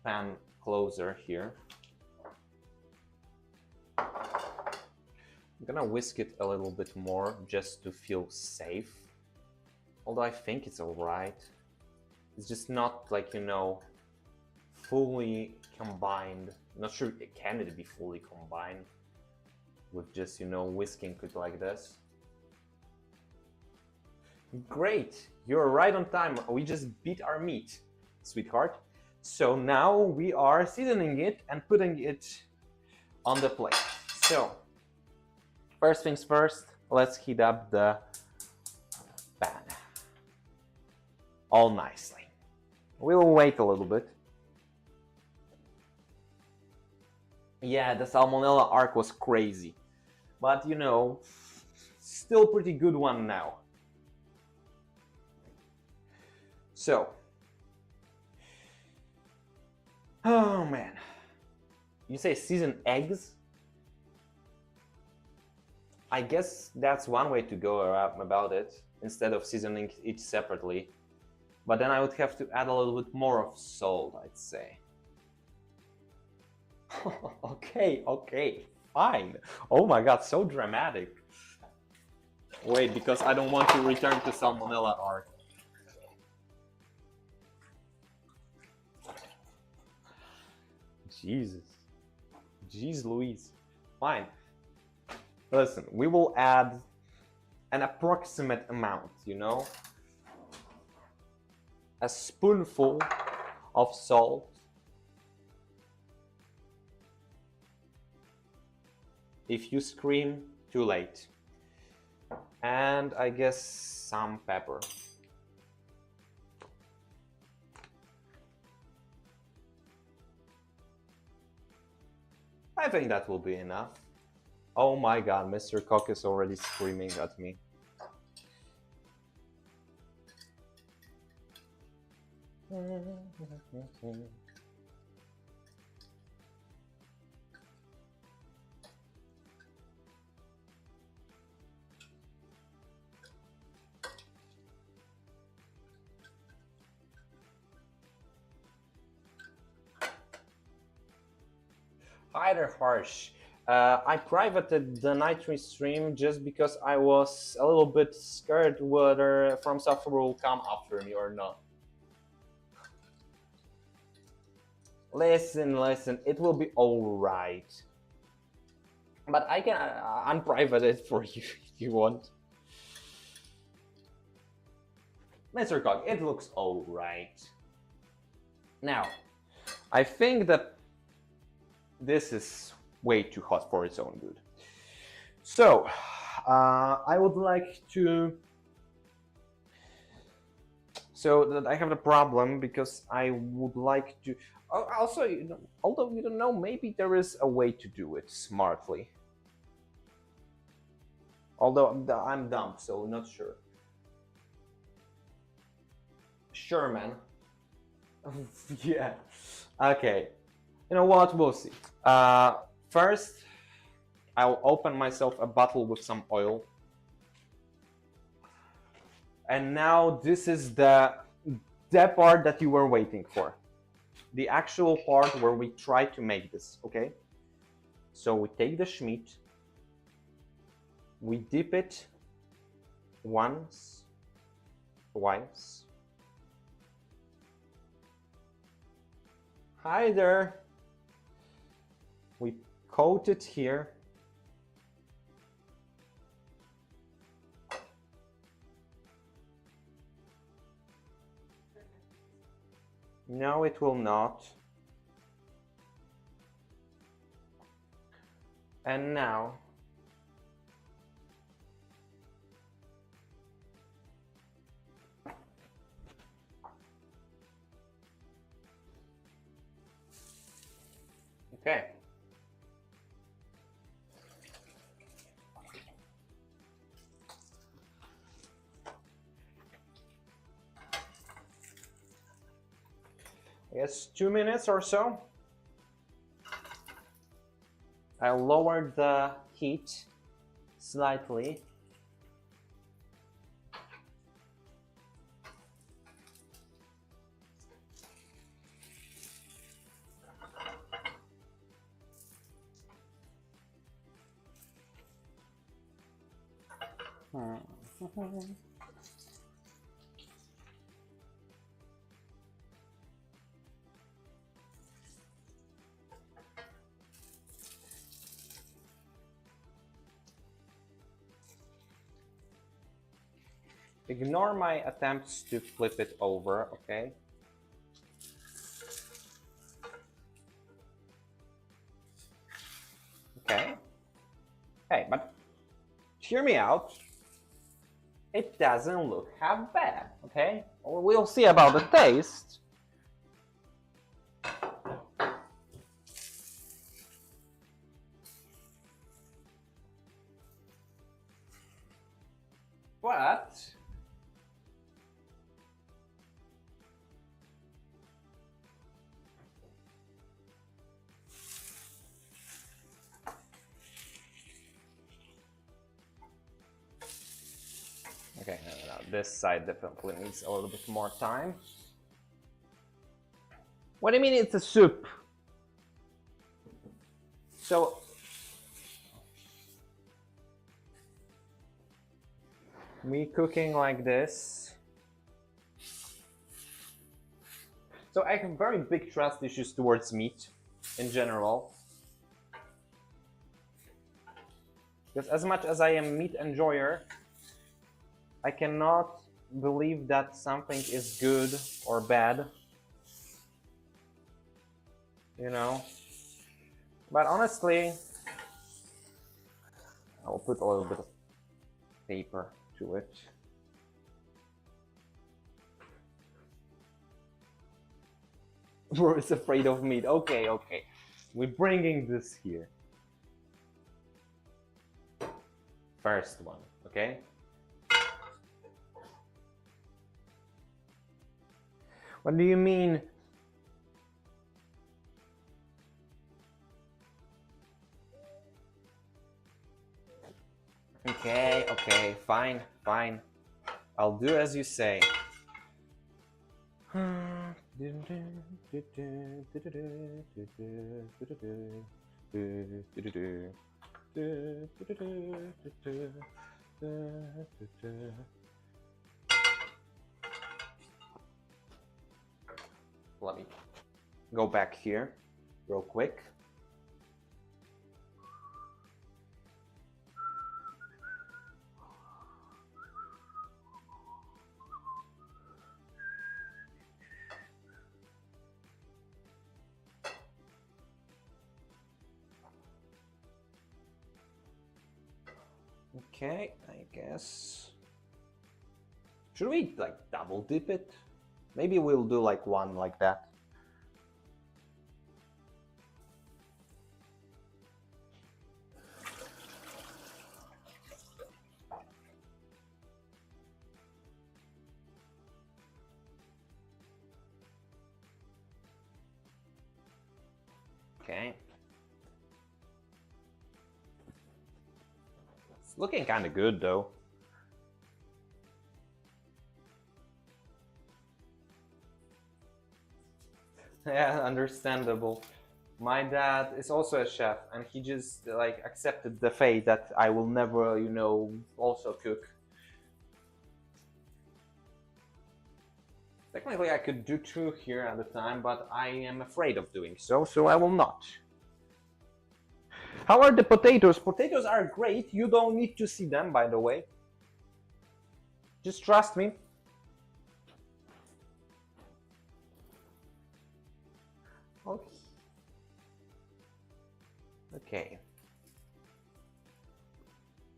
pan closer here. I'm gonna whisk it a little bit more just to feel safe. Although I think it's alright. It's just not like, fully combined. Not sure can it be fully combined with just, whisking it like this. Great, you're right on time. We just beat our meat, sweetheart. So now we are seasoning it and putting it on the plate. So, first things first, let's heat up the pan. All nicely. We'll wait a little bit. Yeah, the salmonella arc was crazy. But, still pretty good one now. So, oh man, you say season eggs? I guess that's one way to go about it, instead of seasoning each separately. But then I would have to add a little bit more of salt, I'd say. Okay, fine. Oh my god, so dramatic. Wait, because I don't want to return to Salmonella art. Jesus. Jeez Louise. Fine. Listen, we will add an approximate amount, you know? A spoonful of salt. If you scream, too late. And I guess some pepper. I think that will be enough. Oh my god, Mr. Cock is already screaming at me. Hi there, Harsh. I privated the Nitri stream just because I was a little bit scared whether From Software will come after me or not. Listen, it will be alright. But I can unprivate it for you if you want. Mr. Cock, it looks alright. Now, I think that this is way too hot for its own good. So, I would like to... So that I have a problem because I would like to... Also, you know, although you don't know, maybe there is a way to do it smartly. Although I'm dumb, so not sure. Sure, man. Yeah. Okay. You know what? We'll see. First, I'll open myself a bottle with some oil. And now this is the part that you were waiting for. The actual part where we try to make this, okay? So we take the Schmidt, we dip it once, twice. Hi there. We coat it here. No, it will not. And now, okay. I guess 2 minutes or so. I lowered the heat slightly. Ignore my attempts to flip it over, okay? Okay. Hey, but hear me out. It doesn't look half bad, okay? We'll see about the taste. But okay, no, this side definitely needs a little bit more time. What do you mean it's a soup? So Me cooking like this. So I have very big trust issues towards meat in general. Because as much as I am meat enjoyer, I cannot believe that something is good or bad. You know? But honestly, I'll put a little bit of paper to it. Bro is afraid of meat. Okay, okay. We're bringing this here. First one, okay? What do you mean? Okay, okay, fine, fine. I'll do as you say. Let me go back here real quick. Okay, I guess. Should we like double dip it? Maybe we'll do like one like that. Okay. It's looking kind of good though. Yeah, understandable. My dad is also a chef and he just like accepted the fate that I will never, you know, also cook. Technically I could do two here at a time, but I am afraid of doing so, so I will not. How are the potatoes? Potatoes are great. You don't need to see them, by the way. Just trust me. Okay. Okay.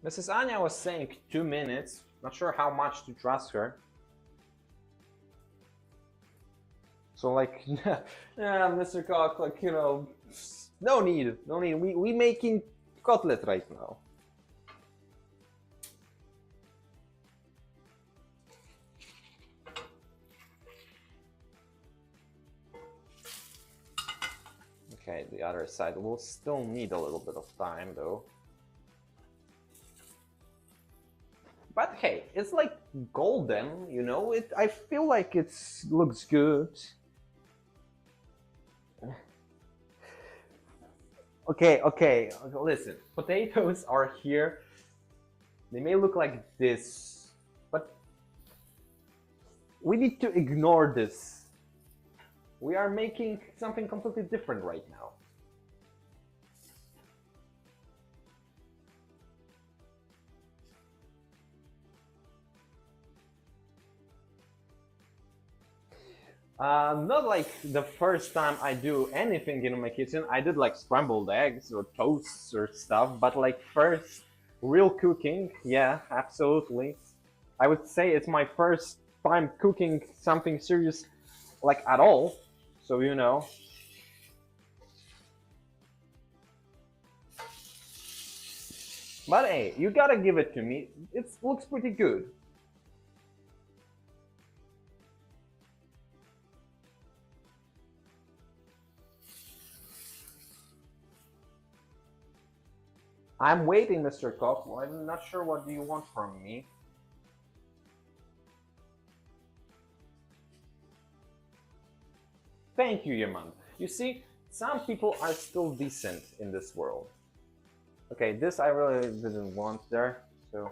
Mrs. Anya was saying 2 minutes. Not sure how much to trust her. So like, yeah, Mr. Cock, like, you know, no need, no need. We making cutlet right now. Okay, the other side will still need a little bit of time though. But hey, it's like golden, you know. I feel like it looks good. Okay, okay, listen. Potatoes are here. They may look like this, but we need to ignore this. We are making something completely different right now. Not like the first time I do anything in my kitchen. I did like scrambled eggs or toasts or stuff, but like first real cooking, yeah, absolutely. I would say it's my first time cooking something serious, like at all. So you know. But hey, you gotta give it to me. It looks pretty good. I'm waiting, Mr. Koch. Well, I'm not sure what do you want from me. Thank you, Yaman. You see, some people are still decent in this world. Okay, this I really didn't want there, so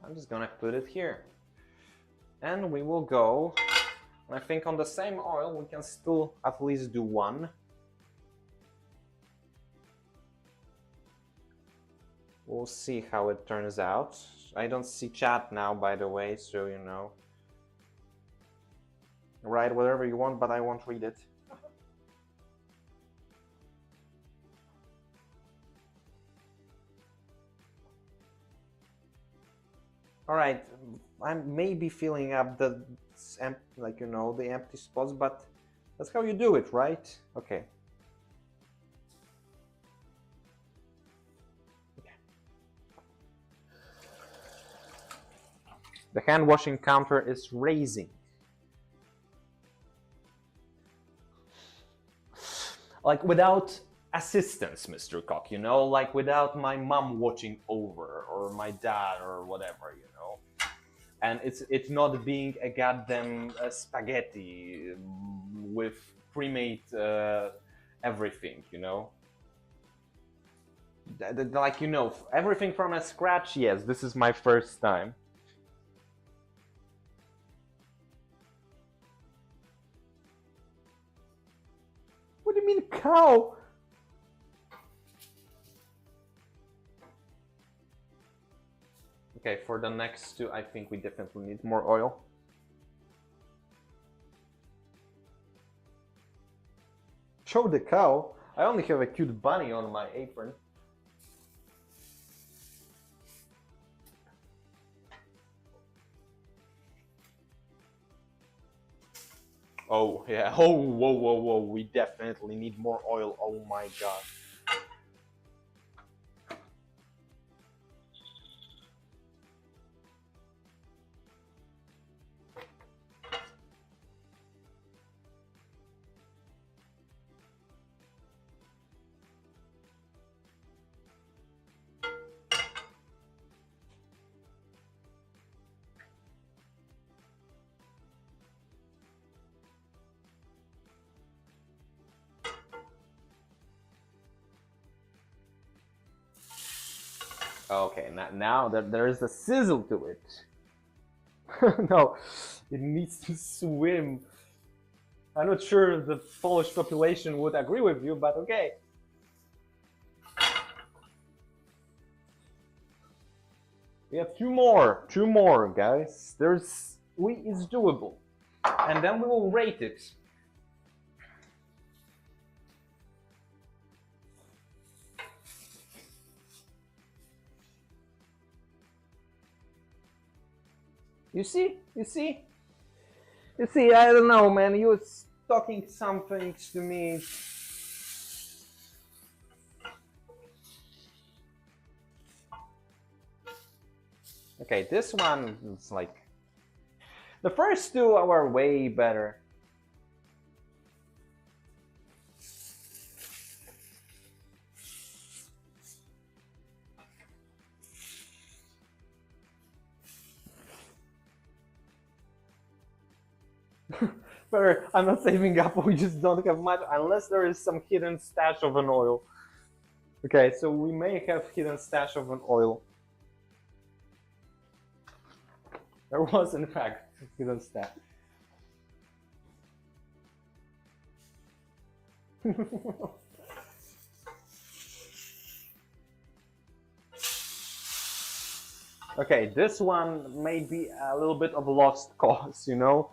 I'm just gonna put it here. And we will go, I think on the same oil we can still at least do one. We'll see how it turns out. I don't see chat now, by the way, so you know. Write whatever you want, but I won't read it. All right, I'm maybe filling up the like you know the empty spots, but that's how you do it, right? Okay. The hand washing counter is raising. Like without assistance, Mr. Cock, you know, like without my mom watching over or my dad or whatever, you know. And it's not being a goddamn spaghetti with pre-made everything, you know. Like, you know, everything from a scratch. Yes, this is my first time. What do you mean cow? Okay, for the next two, I think we definitely need more oil. Show the cow? I only have a cute bunny on my apron. Oh, yeah. Oh, whoa, whoa, whoa. We definitely need more oil. Oh my god. Okay, now that there is a sizzle to it. No, it needs to swim. I'm not sure the Polish population would agree with you, but okay. We have two more, guys. It's doable, and then we will rate it. You see, I don't know, man, you was talking something to me. Okay, this one is like, the first two are way better. Better, I'm not saving up, we just don't have much, unless there is some hidden stash of an oil. Okay, so we may have hidden stash of an oil. There was, in fact, hidden stash. Okay, this one may be a little bit of a lost cause, you know?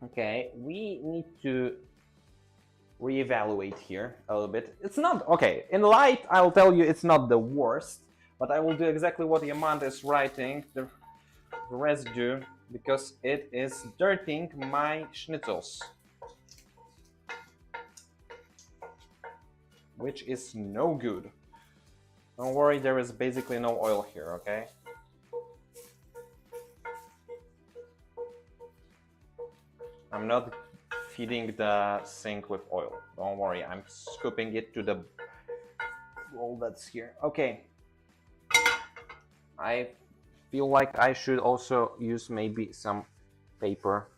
Okay, we need to reevaluate here a little bit. It's not, okay, in light, I'll tell you it's not the worst, but I will do exactly what Yamant is writing, the residue, because it is dirtying my schnitzels. Which is no good. Don't worry, there is basically no oil here, okay? I'm not feeding the sink with oil. Don't worry, I'm scooping it to the bowl that's here. Okay. I feel like I should also use maybe some paper,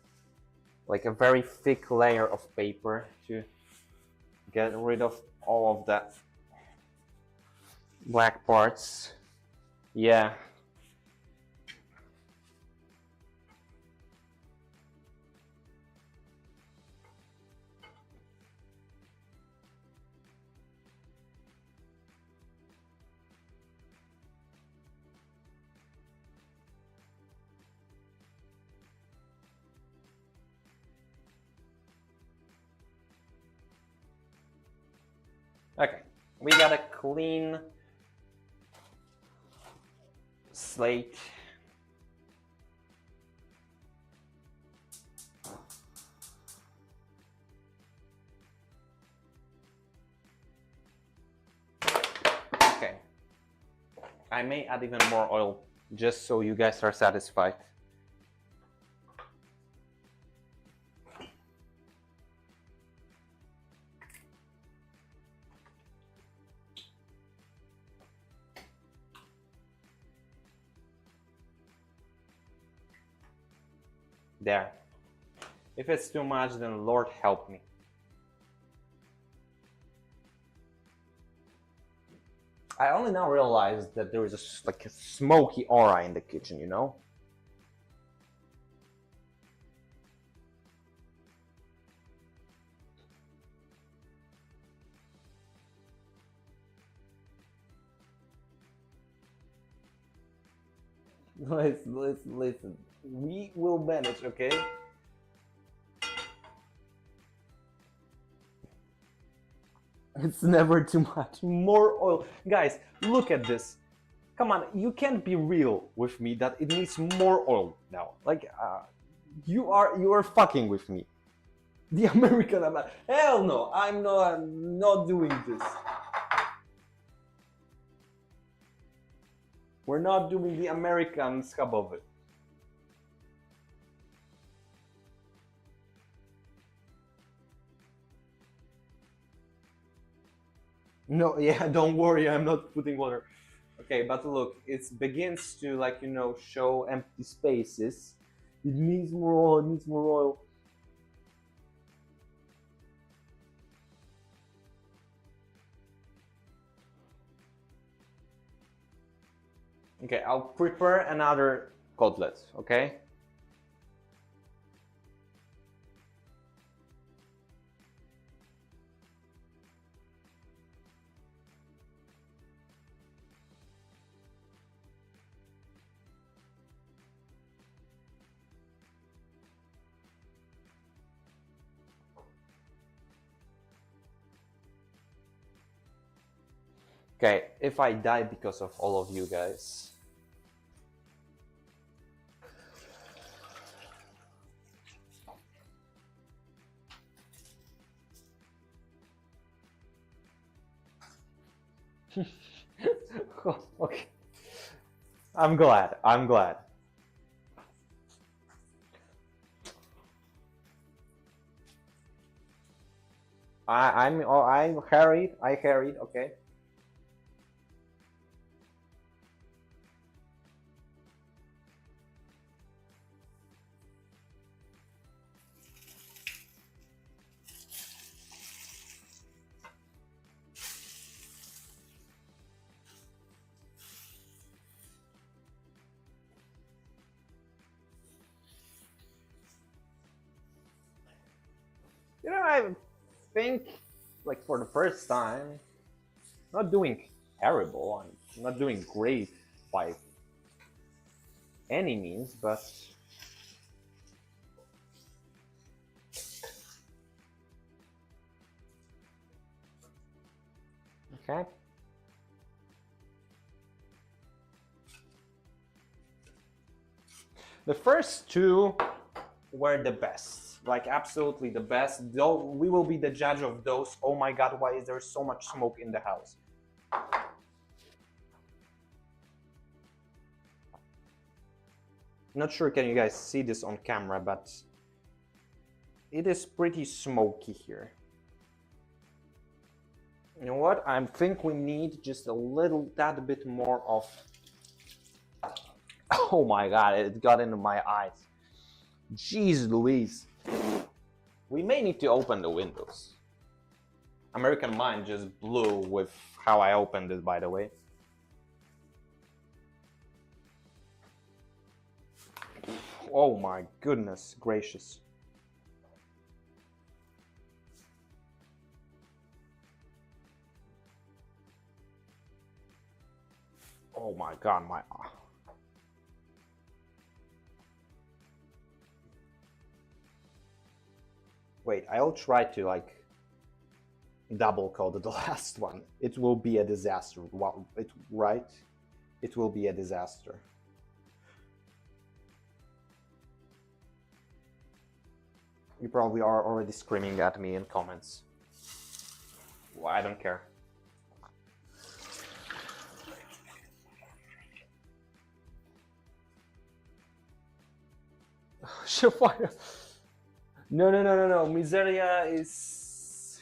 like a very thick layer of paper to get rid of all of that black parts. Yeah. Okay, we got a clean slate. Okay, I may add even more oil just so you guys are satisfied. There. If it's too much, then Lord help me. I only now realized that there is like a smoky aura in the kitchen, you know? Listen. We will manage, okay? It's never too much. More oil. Guys, look at this. Come on, you can't be real with me that it needs more oil now. Like, you are fucking with me. The American, hell no, I'm not doing this. We're not doing the American SCHABOWY. No, yeah, don't worry, I'm not putting water. Okay, but look, it begins to, like, you know, show empty spaces. It needs more oil, it needs more oil. Okay, I'll prepare another cutlet, okay? Okay, if I die because of all of you guys. Okay. I'm glad. I harried, okay? You know, I think, like, for the first time, not doing terrible, I'm not doing great by any means, but okay. The first two were the best, like absolutely the best. Though we will be the judge of those. Oh my god, why is there so much smoke in the house? Not sure can you guys see this on camera, but it is pretty smoky here. You know what? I think we need just a little tad bit more of Oh my god, it got into my eyes. Jeez Louise. We may need to open the windows. American mind just blew with how I opened it, by the way. Oh my goodness gracious. Oh my god, my... Wait, I'll try to like double code the last one. It will be a disaster. Well, right? It will be a disaster. You probably are already screaming at me in comments. Well, I don't care. Shafire. No. Miseria is...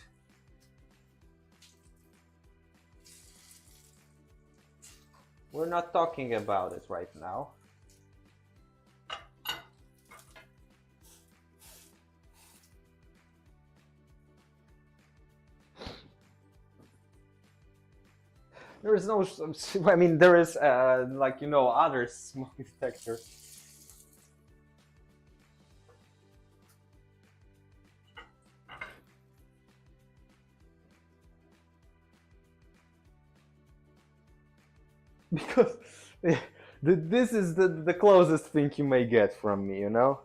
We're not talking about it right now. There is no... I mean, there is, like, you know, other smoke detector. Because this is the closest thing you may get from me, you know?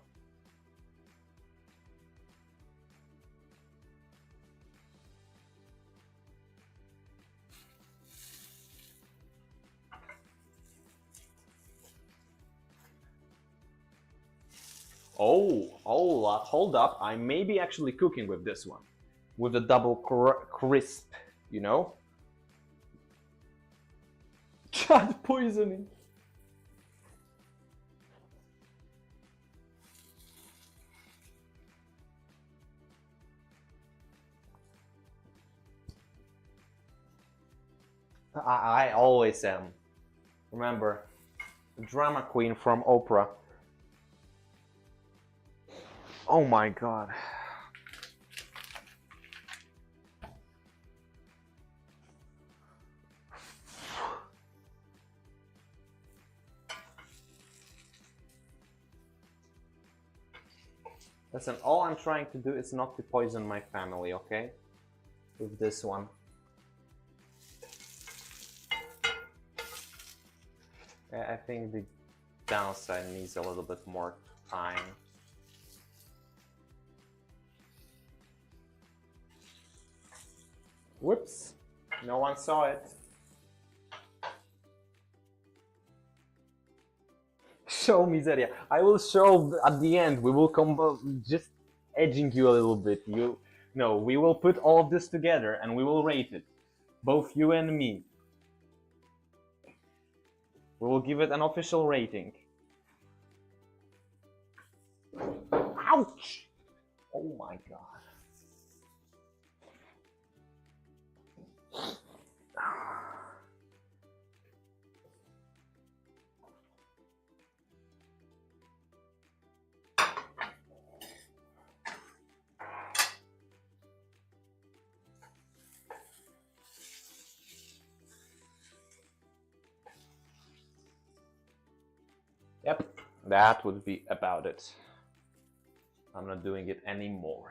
Oh, hold up. I may be actually cooking with this one. With a double crisp, you know? Chat poisoning. I always am. Remember, drama queen from Oprah. Oh my god. Listen, all I'm trying to do is not to poison my family, okay? With this one. I think the downside needs a little bit more time. Whoops, no one saw it. Show miseria. I will show at the end. We will come just edging you a little bit. No, we will put all of this together and we will rate it. Both you and me. We will give it an official rating. Ouch! Oh my god. Yep, that would be about it. I'm not doing it anymore.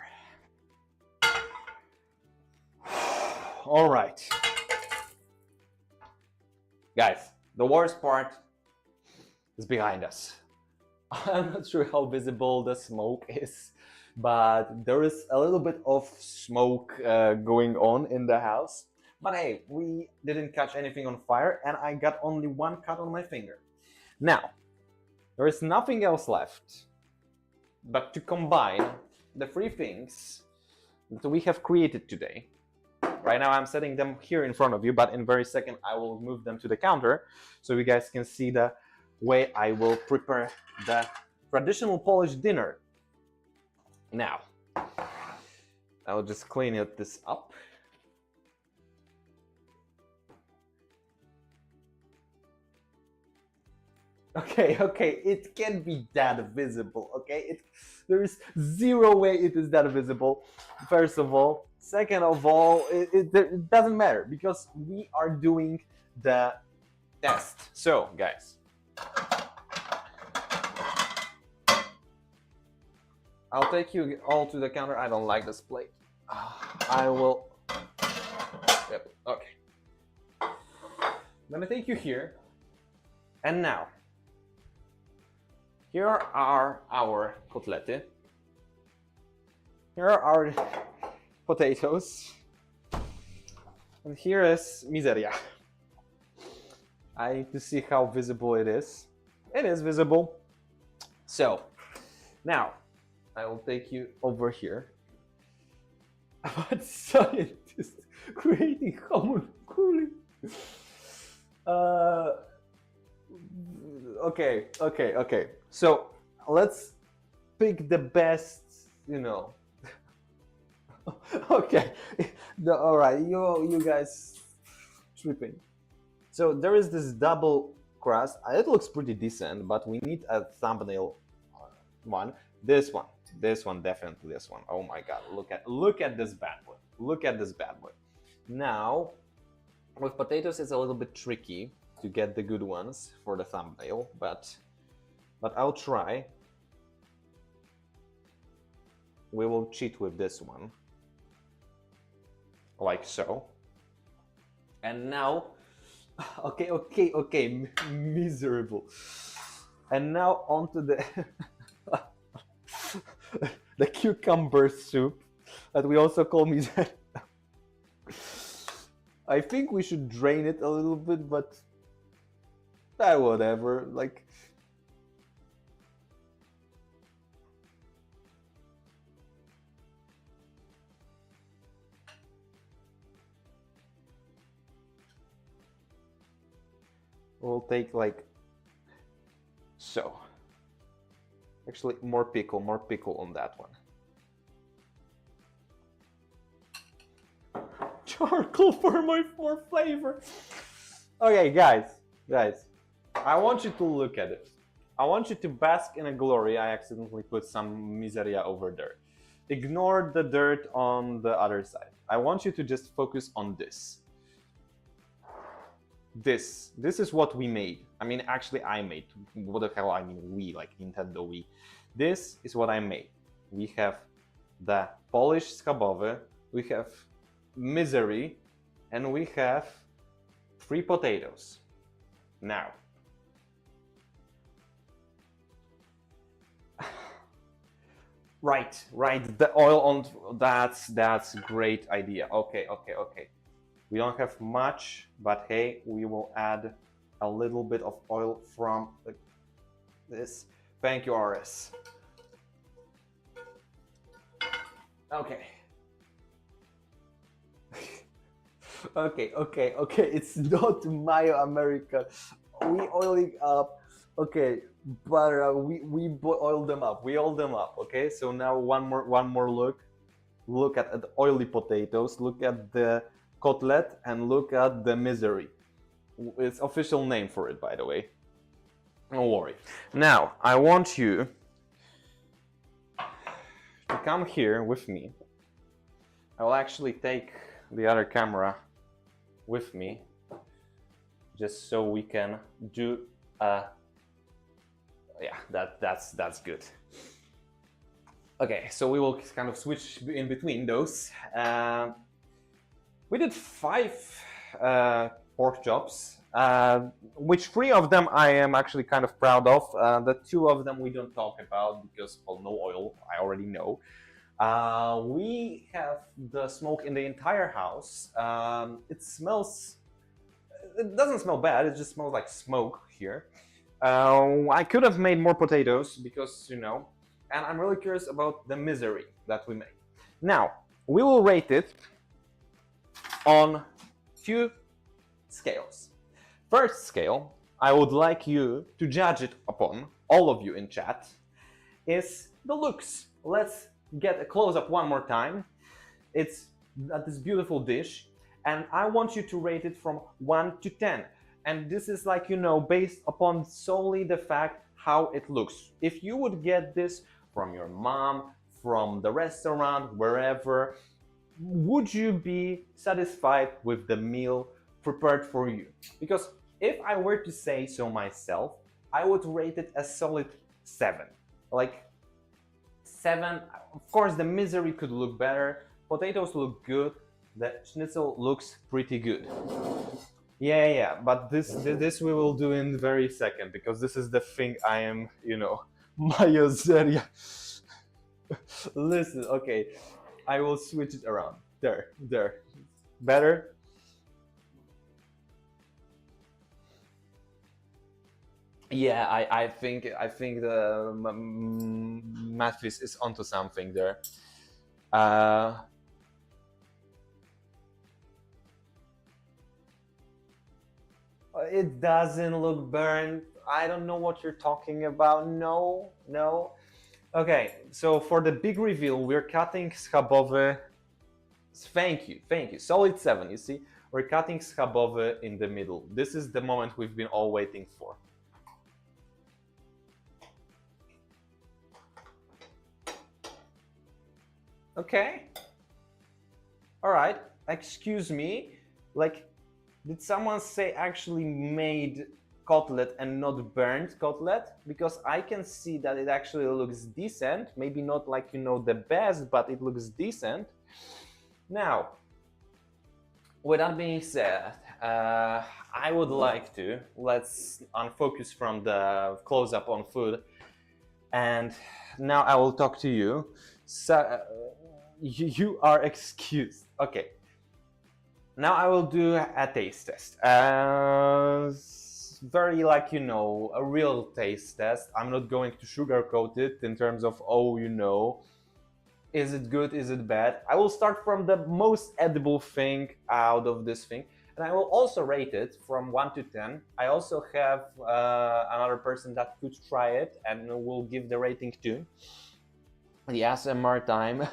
All right. Guys, the worst part is behind us. I'm not sure how visible the smoke is, but there is a little bit of smoke going on in the house. But hey, we didn't catch anything on fire and I got only one cut on my finger. Now, there is nothing else left but to combine the three things that we have created today. Right now I'm setting them here in front of you, but in a very second I will move them to the counter so you guys can see the way I will prepare the traditional Polish dinner. Now, I will just clean this up. Okay, okay, it can't be that visible, okay? There is zero way it is that visible, first of all. Second of all, it doesn't matter because we are doing the test. So, guys, I'll take you all to the counter. I don't like this plate. I will. Yep, okay. I'm gonna take you here. And now, here are our kotlety. Here are our potatoes. And here is miseria. I need to see how visible it is. It is visible. So, now, I will take you over here. About scientists creating homunculi. Okay. So let's pick the best, Okay, all right, you guys tripping. So there is this double crust. It looks pretty decent, but we need a thumbnail one. This one, definitely this one. Oh my god, look at this bad boy. Look at this bad boy. Now, with potatoes, it's a little bit tricky to get the good ones for the thumbnail, but I'll try. We will cheat with this one, like so. And now, okay, miserable. And now onto the the cucumber soup that we also call miseria. I think we should drain it a little bit, but whatever. Like, we'll take like so. Actually, more pickle on that one. Charcoal for more flavor. Okay, guys, I want you to look at it. I want you to bask in a glory. I accidentally put some miseria over there. Ignore the dirt on the other side. I want you to just focus on this. This is what we made. I mean, actually, I made. What the hell? I mean, we, like Nintendo Wii. This is what I made. We have the Polish schabowy, we have misery, and we have 3 potatoes. Now, right. The oil on that's great idea. Okay. We don't have much, but hey, we will add a little bit of oil from this. Thank you, RS. Okay. Okay. It's not Mayo America. We oiling up. Okay, butter. We oil them up. We oil them up. Okay. So now one more look. Look at the oily potatoes. Look at the cutlet and look at the misery. It's official name for it, by the way. Don't worry. Now I want you to come here with me. I will actually take the other camera with me, just so we can do. Yeah, that's good. Okay, so we will kind of switch in between those. We did 5 pork chops, which 3 of them I am actually kind of proud of. The 2 of them we don't talk about because, well, no oil, I already know. We have the smoke in the entire house. It doesn't smell bad, it just smells like smoke here. I could have made more potatoes because, and I'm really curious about the misery that we made. Now, we will rate it on 2 scales. First scale, I would like you to judge it upon, all of you in chat, is the looks. Let's get a close-up one more time. It's at this beautiful dish, and I want you to rate it from 1 to 10. And this is like, you know, based upon solely the fact how it looks. If you would get this from your mom, from the restaurant, wherever, would you be satisfied with the meal prepared for you? Because if I were to say so myself, I would rate it a solid 7. Like 7. Of course, the misery could look better. Potatoes look good. The schnitzel looks pretty good. Yeah. But this we will do in very second, because this is the thing I am, you know, Mayozeria. Listen, okay, I will switch it around. There. Better? Yeah, I think the Matthews is onto something there. Uh, it doesn't look burnt. I don't know what you're talking about. No. Okay, so for the big reveal, we're cutting schabowy. Thank you. Solid 7, you see? We're cutting schabowy in the middle. This is the moment we've been all waiting for. Okay. All right. Excuse me. Like, did someone say actually made cutlet and not burnt cutlet? Because I can see that it actually looks decent. Maybe not like, you know, the best, but it looks decent. Now, with that being said, I would like to, let's unfocus from the close-up on food, and now I will talk to you. So, you are excused. Okay. Now I will do a taste test. Very like, you know, a real taste test. I'm not going to sugarcoat it in terms of, oh, you know, is it good, is it bad? I will start from the most edible thing out of this thing, and I will also rate it from 1 to 10. I also have another person that could try it and will give the rating too. The ASMR time.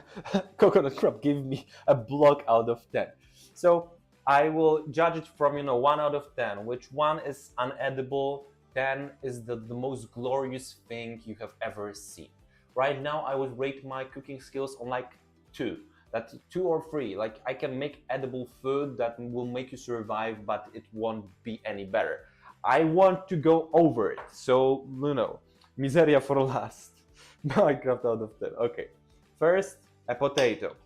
Coconut Crab gave me a block out of 10. So I will judge it from, you know, 1 out of 10, which 1 is unedible, 10 is the most glorious thing you have ever seen. Right now, I would rate my cooking skills on like 2. That's 2 or 3. Like, I can make edible food that will make you survive, but it won't be any better. I want to go over it. So, you know, miseria for last. Minecraft out of 10. Okay. First, a potato.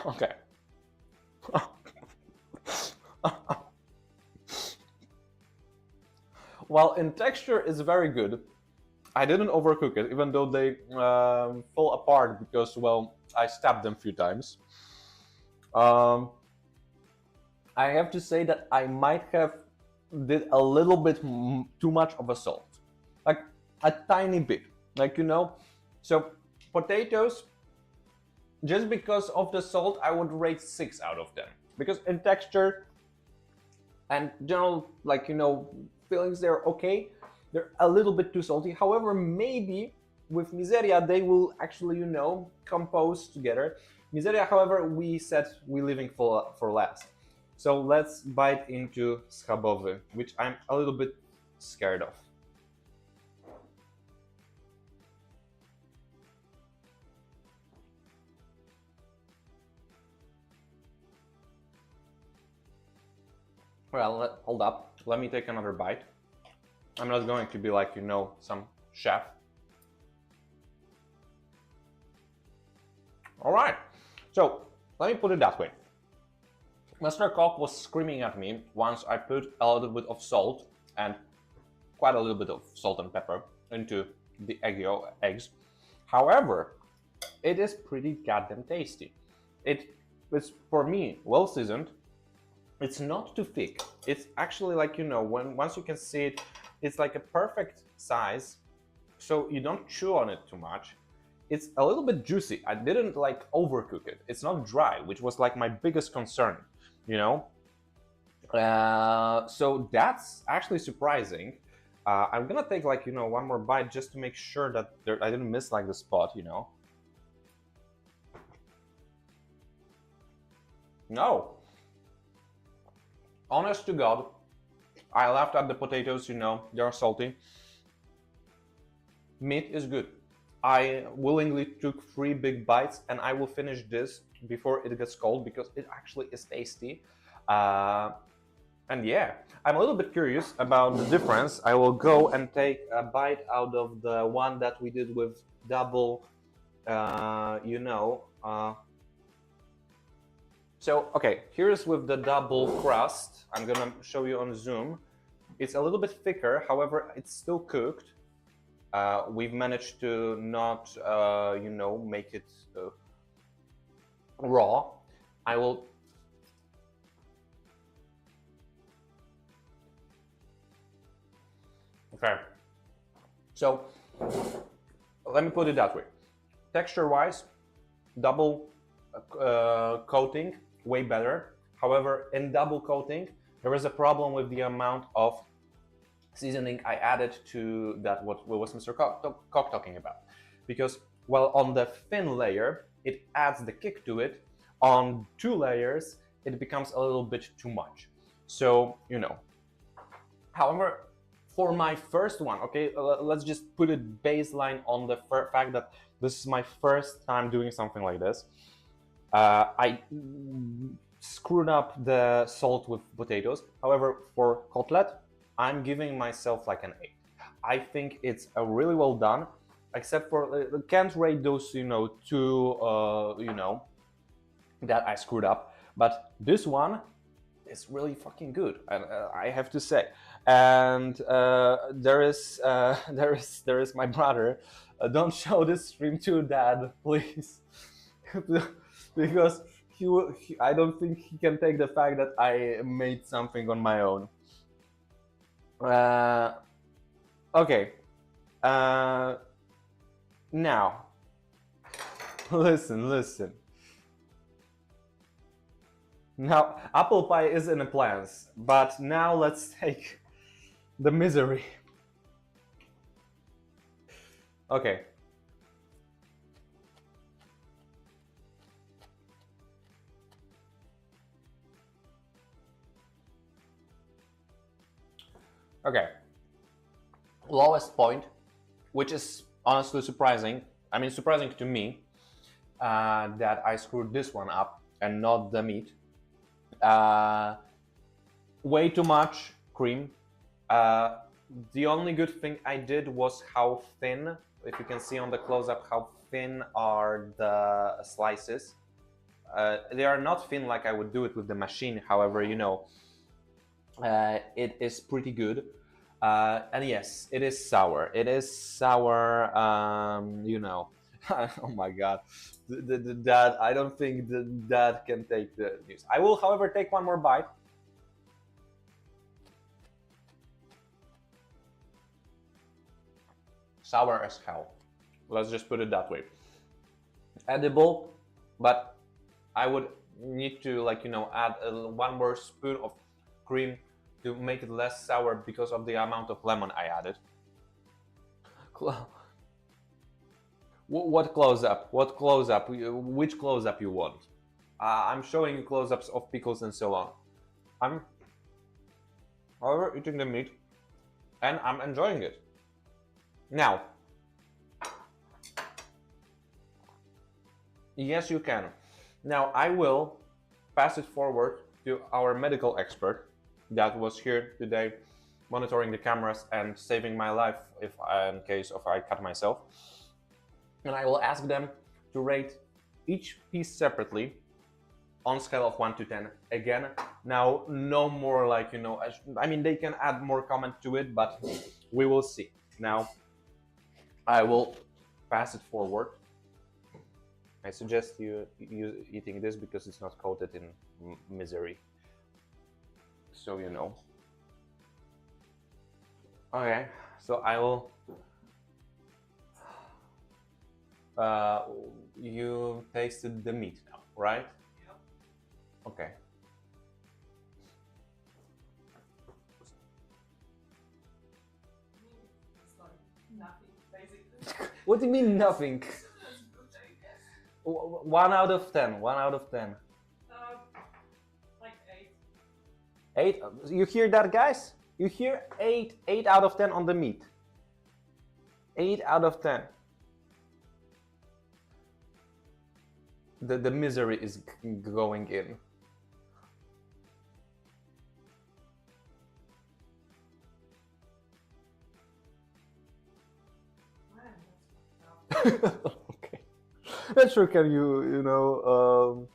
Okay. While in texture is very good, I didn't overcook it, even though they fall apart because, well, I stabbed them a few times. I have to say that I might have did a little bit too much of a salt, like a tiny bit, like, you know. So potatoes, just because of the salt, I would rate 6 out of 10, because in texture and general, like, you know, feelings, they're okay. They're a little bit too salty. However, maybe with miseria they will actually, you know, compose together. Miseria, however, we said we're leaving for last. So let's bite into schabowy, which I'm a little bit scared of. Well, hold up. Let me take another bite. I'm not going to be like, you know, some chef. All right. So let me put it that way. Master Cock was screaming at me once I put a little bit of salt and quite a little bit of salt and pepper into the eggs. However, it is pretty goddamn tasty. It is, for me, well seasoned. It's not too thick. It's actually like, you know, once you can see it, it's like a perfect size, so you don't chew on it too much. It's a little bit juicy. I didn't like overcook it. It's not dry, which was like my biggest concern, you know. So that's actually surprising. I'm gonna take like, you know, one more bite just to make sure that I didn't miss like the spot, you know. No. Honest to God, I laughed at the potatoes, you know, they're salty. Meat is good. I willingly took 3 big bites and I will finish this before it gets cold because it actually is tasty. And yeah, I'm a little bit curious about the difference. I will go and take a bite out of the one that we did with double, you know. So, okay, here's with the double crust. I'm gonna show you on Zoom. It's a little bit thicker, however, it's still cooked. We've managed to not, you know, make it raw. I will. Okay. So, let me put it that way. Texture-wise, double coating, way better. However, in double coating, there is a problem with the amount of seasoning I added to that, what was Mr. Cock talking about. Because while on the thin layer, it adds the kick to it, on 2 layers, it becomes a little bit too much. So, you know. However, for my first one, okay, let's just put it baseline on the fact that this is my first time doing something like this. I screwed up the salt with potatoes. However, for cutlet, I'm giving myself like an 8. I think it's a really well done, except for can't rate those, you know, 2, you know, that I screwed up. But this one is really fucking good, and I have to say. And there is my brother. Don't show this stream to Dad, please. Because I don't think he can take the fact that I made something on my own. Okay. Now, listen. Now, apple pie is in the plans, but now let's take the misery. Okay. Okay. Lowest point, which is honestly surprising. I mean, surprising to me that I screwed this one up and not the meat. Way too much cream. The only good thing I did was how thin, if you can see on the close-up, how thin are the slices. They are not thin like I would do it with the machine, however, you know, it is pretty good. And yes, it is sour. It is sour, you know. Oh my god. The dad, I don't think the dad can take the news. I will, however, take one more bite. Sour as hell. Let's just put it that way. Edible, but I would need to, like, you know, add one more spoon of cream to make it less sour because of the amount of lemon I added. What close-up? What close-up? Which close-up you want? I'm showing you close-ups of pickles and so on. I'm, however, eating the meat and I'm enjoying it. Now, yes, you can. Now, I will pass it forward to our medical expert that was here today monitoring the cameras and saving my life if in case of I cut myself. And I will ask them to rate each piece separately on scale of 1 to 10. Again, now no more, like, you know, I mean, they can add more comment to it, but we will see. Now, I will pass it forward. I suggest you eating this because it's not coated in misery. So you know. Okay, so I will. You tasted the meat now, right? Yep. Okay. It's like nothing, basically. What do you mean nothing? That's good, I guess. 1 out of 10. 1 out of 10. 8. You hear that, guys? You hear 8. 8 out of 10 on the meat. 8 out of 10. The misery is going in. Man, that's fucked up. Okay. Not sure. Can you know?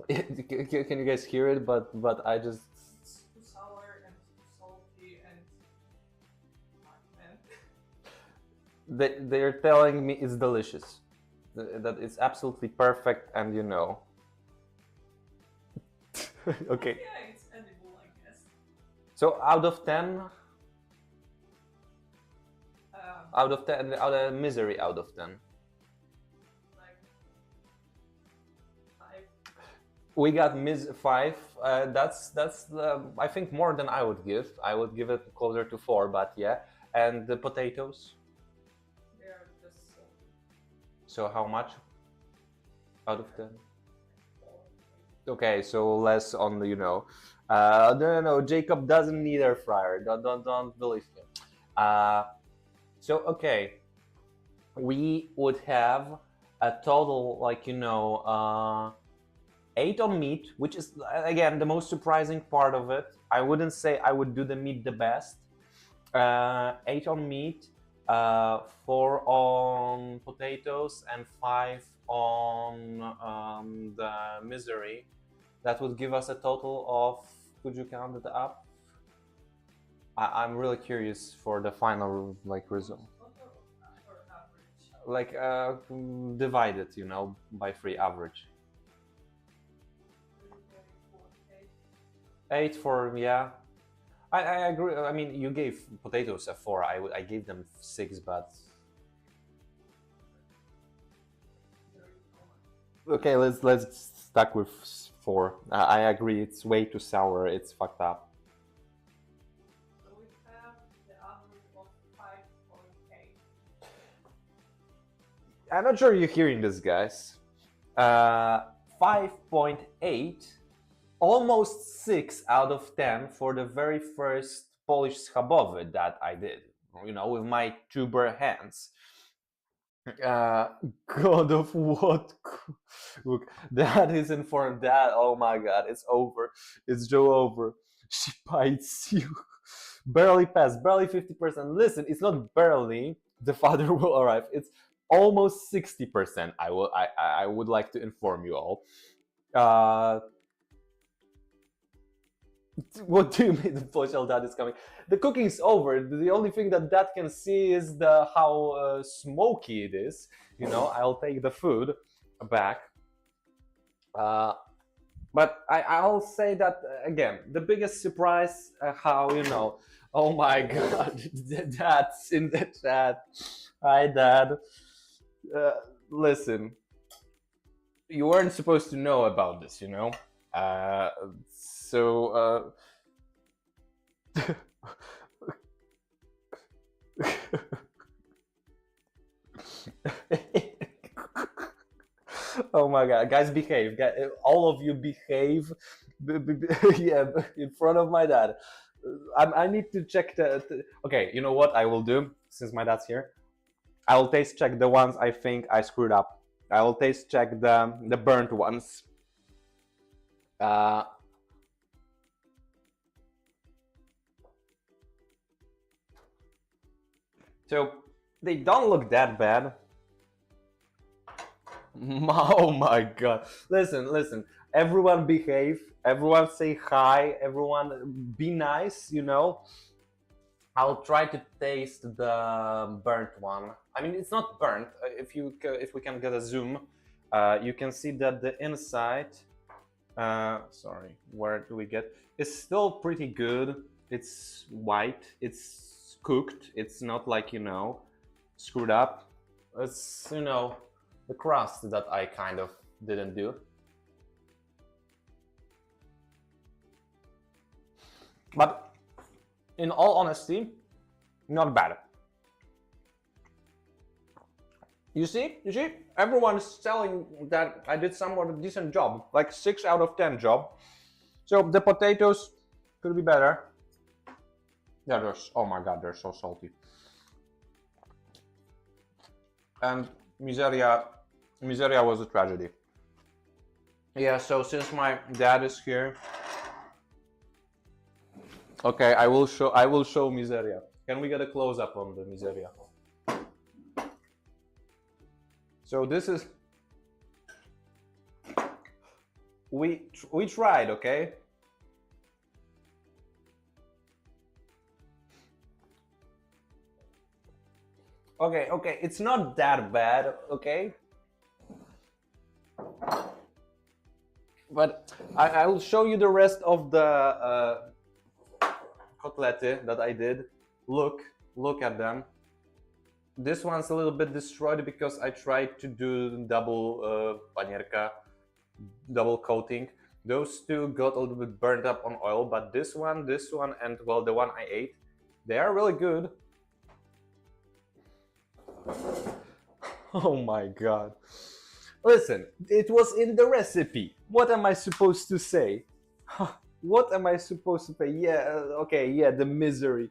Can you guys hear it? But I just. It's too sour and too salty and fuck, man. They're telling me it's delicious. That it's absolutely perfect, and you know. Okay. Yeah, it's edible, I guess. So out of 10, Um, out of misery, out of 10. like 5. We got 5. That's I think more than I would give. I would give it closer to 4, but yeah. And the potatoes. They're just salty. So how much? Out of 10. Okay, so less on the, you know. No. Jacob doesn't need air fryer. Don't believe him. So okay, we would have a total, like, you know, 8 on meat, which is again the most surprising part of it. I wouldn't say I would do the meat the best. 8 on meat, 4 on potatoes, and 5 on the misery. That would give us a total of. Could you count it up? I'm really curious for the final result. Total or average? Like divide it, you know, by 3 average. 8 for, yeah. I agree. I mean, you gave potatoes a 4. I gave them 6, but okay, let's stuck with 4. I agree. It's way too sour. It's fucked up. So we have the average of 5.8. I'm not sure you're hearing this, guys. 5.8, almost 6 out of 10 for the very first Polish schabowy that I did. You know, with my 2 bare hands. God of what? Look, that isn't for that. Oh my god, it's over. It's Joe over. She bites you. Barely passed, barely 50%. Listen, it's not barely. The father will arrive. It's almost 60%. I would like to inform you all. What do you mean the Polish dad is coming? The cooking is over. The only thing that dad can see is how smoky it is. You know, I'll take the food back. But I'll say that again. The biggest surprise, how, you know. Oh my God, dad's in the chat. Hi, Dad. Listen, you weren't supposed to know about this, you know. So oh my god, guys, behave. All of you behave. Yeah, in front of my dad. I need to check okay, you know what I will do since my dad's here? I will taste check the ones I think I screwed up. I will taste check the burnt ones. So they don't look that bad. Oh my god. Listen. Everyone behave. Everyone say hi. Everyone be nice, you know. I'll try to taste the burnt one. I mean, it's not burnt. If we can get a zoom, you can see that the inside, sorry, where do we get? It's still pretty good. It's white. It's cooked. It's not like, you know, screwed up. It's, you know, the crust that I kind of didn't do. But in all honesty, not bad. You see, everyone is telling that I did somewhat a decent job, like 6 out of 10 job. So the potatoes could be better. Yeah, oh my god, they're so salty. And miseria was a tragedy. Yeah, so since my dad is here, okay, I will show miseria. Can we get a close up on the miseria? So this is we tried, okay? Okay, it's not that bad, okay? But I will show you the rest of the kotlety that I did. Look at them. This one's a little bit destroyed because I tried to do double panierka, double coating. Those two got a little bit burnt up on oil, but this one, and well, the one I ate, they are really good. Oh my god. Listen, it was in the recipe. What am I supposed to say? What am I supposed to say? Yeah, okay, yeah, the misery.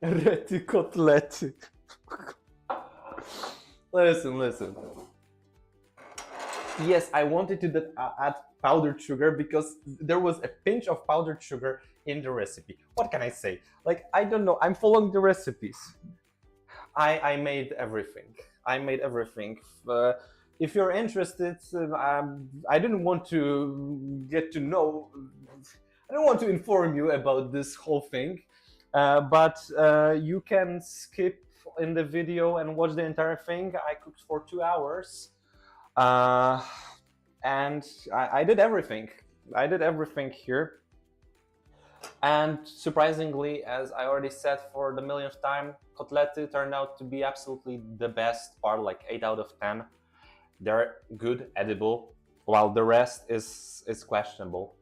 Reti kotlety. Listen. Yes, I wanted to add powdered sugar because there was a pinch of powdered sugar in the recipe. What can I say? Like, I don't know, I'm following the recipes. I made everything. If you're interested, I didn't want to get to know. I don't want to inform you about this whole thing, but you can skip in the video and watch the entire thing. I cooked for 2 hours, and I did everything. I did everything here. And surprisingly, as I already said for the millionth time, kotlety turned out to be absolutely the best part, like 8 out of 10. They're good, edible, while the rest is questionable.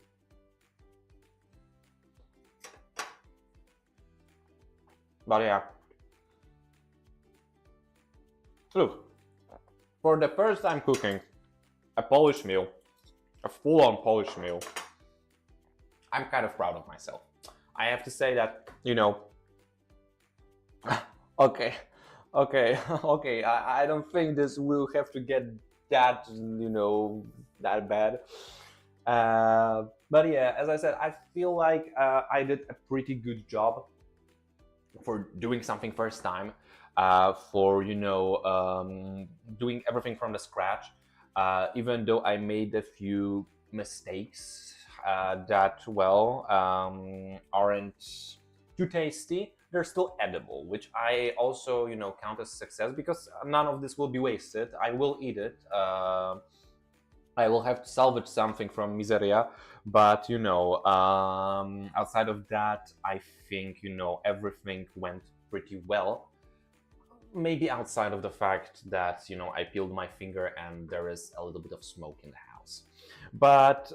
But yeah. Look, for the first time cooking a Polish meal, a full-on Polish meal, I'm kind of proud of myself. I have to say that, you know, okay, I don't think this will have to get that, you know, that bad. But yeah, as I said, I feel like I did a pretty good job for doing something first time, for, you know, doing everything from the scratch, even though I made a few mistakes that, well, aren't too tasty. They're still edible, which I also, you know, count as success because none of this will be wasted. I will eat it. I will have to salvage something from miseria, but, you know, outside of that, I think, you know, everything went pretty well. Maybe outside of the fact that, you know, I peeled my finger and there is a little bit of smoke in the house. But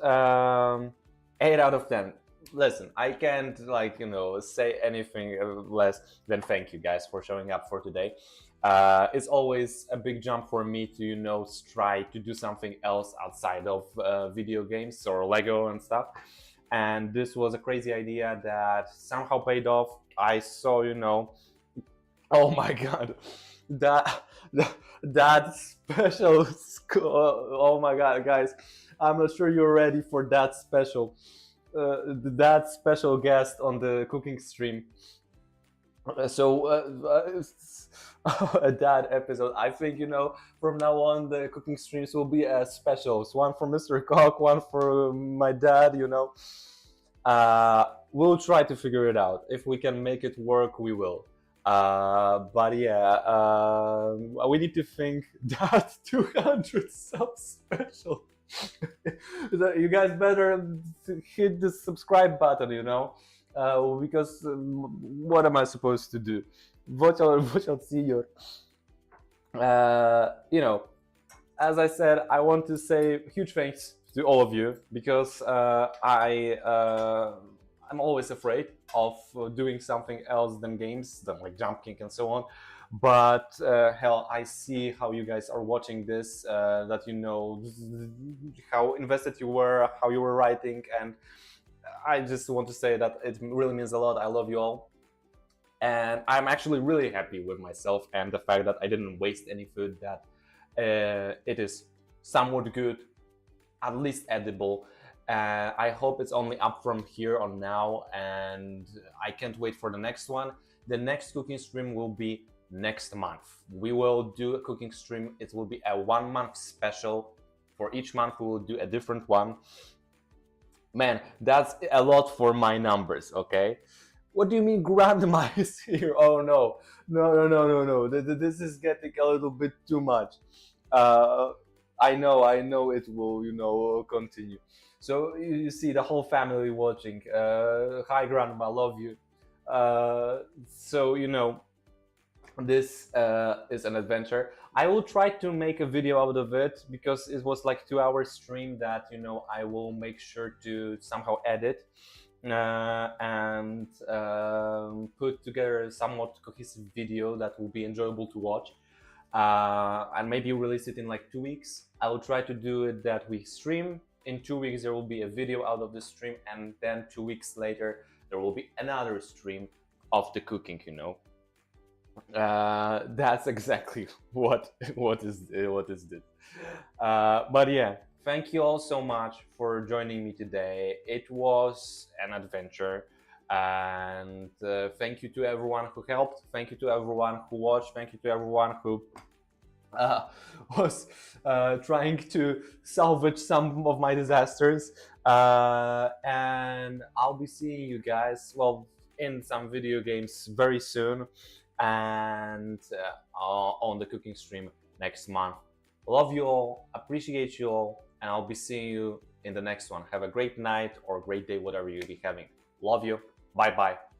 8 out of 10. Listen, I can't, like, you know, say anything less than thank you guys for showing up for today. It's always a big jump for me to, you know, try to do something else outside of video games or Lego and stuff. And this was a crazy idea that somehow paid off. I saw, you know, oh my god, that special, oh my god, guys, I'm not sure you're ready for that special guest on the cooking stream. A dad episode. I think, you know, from now on the cooking streams will be specials. One for Mr. Cock, one for my dad, you know. We'll try to figure it out. If we can make it work, we will. But yeah, we need to think that 200 subs special. You guys better hit the subscribe button, you know, because what am I supposed to do? You know, as I said, I want to say huge thanks to all of you because I'm always afraid of doing something else than games, than like Jump King and so on. But hell, I see how you guys are watching this, that you know how invested you were, how you were writing, and I just want to say that it really means a lot. I love you all. And I'm actually really happy with myself and the fact that I didn't waste any food, that it is somewhat good, at least edible. I hope it's only up from here on now, and I can't wait for the next one. The next cooking stream will be next month. We will do a cooking stream. It will be a 1 month special. For each month we will do a different one. Man, that's a lot for my numbers, okay? What do you mean grandma is here? Oh no, no. This is getting a little bit too much. I know it will, you know, continue. So you see the whole family watching. Hi grandma, love you. So you know, this is an adventure. I will try to make a video out of it, because it was like 2 hour stream that, you know, I will make sure to somehow edit and put together a somewhat cohesive video that will be enjoyable to watch, and maybe release it in like 2 weeks. I will try to do it that we stream. In 2 weeks there will be a video out of the stream, and then 2 weeks later there will be another stream of the cooking, you know. That's exactly what is this. But yeah, thank you all so much for joining me today. It was an adventure, and thank you to everyone who helped. Thank you to everyone who watched. Thank you to everyone who was trying to salvage some of my disasters. And I'll be seeing you guys, well, in some video games very soon, and on the cooking stream next month. Love you all, appreciate you all, and I'll be seeing you in the next one. Have a great night or great day, whatever you be having. Love you. Bye bye.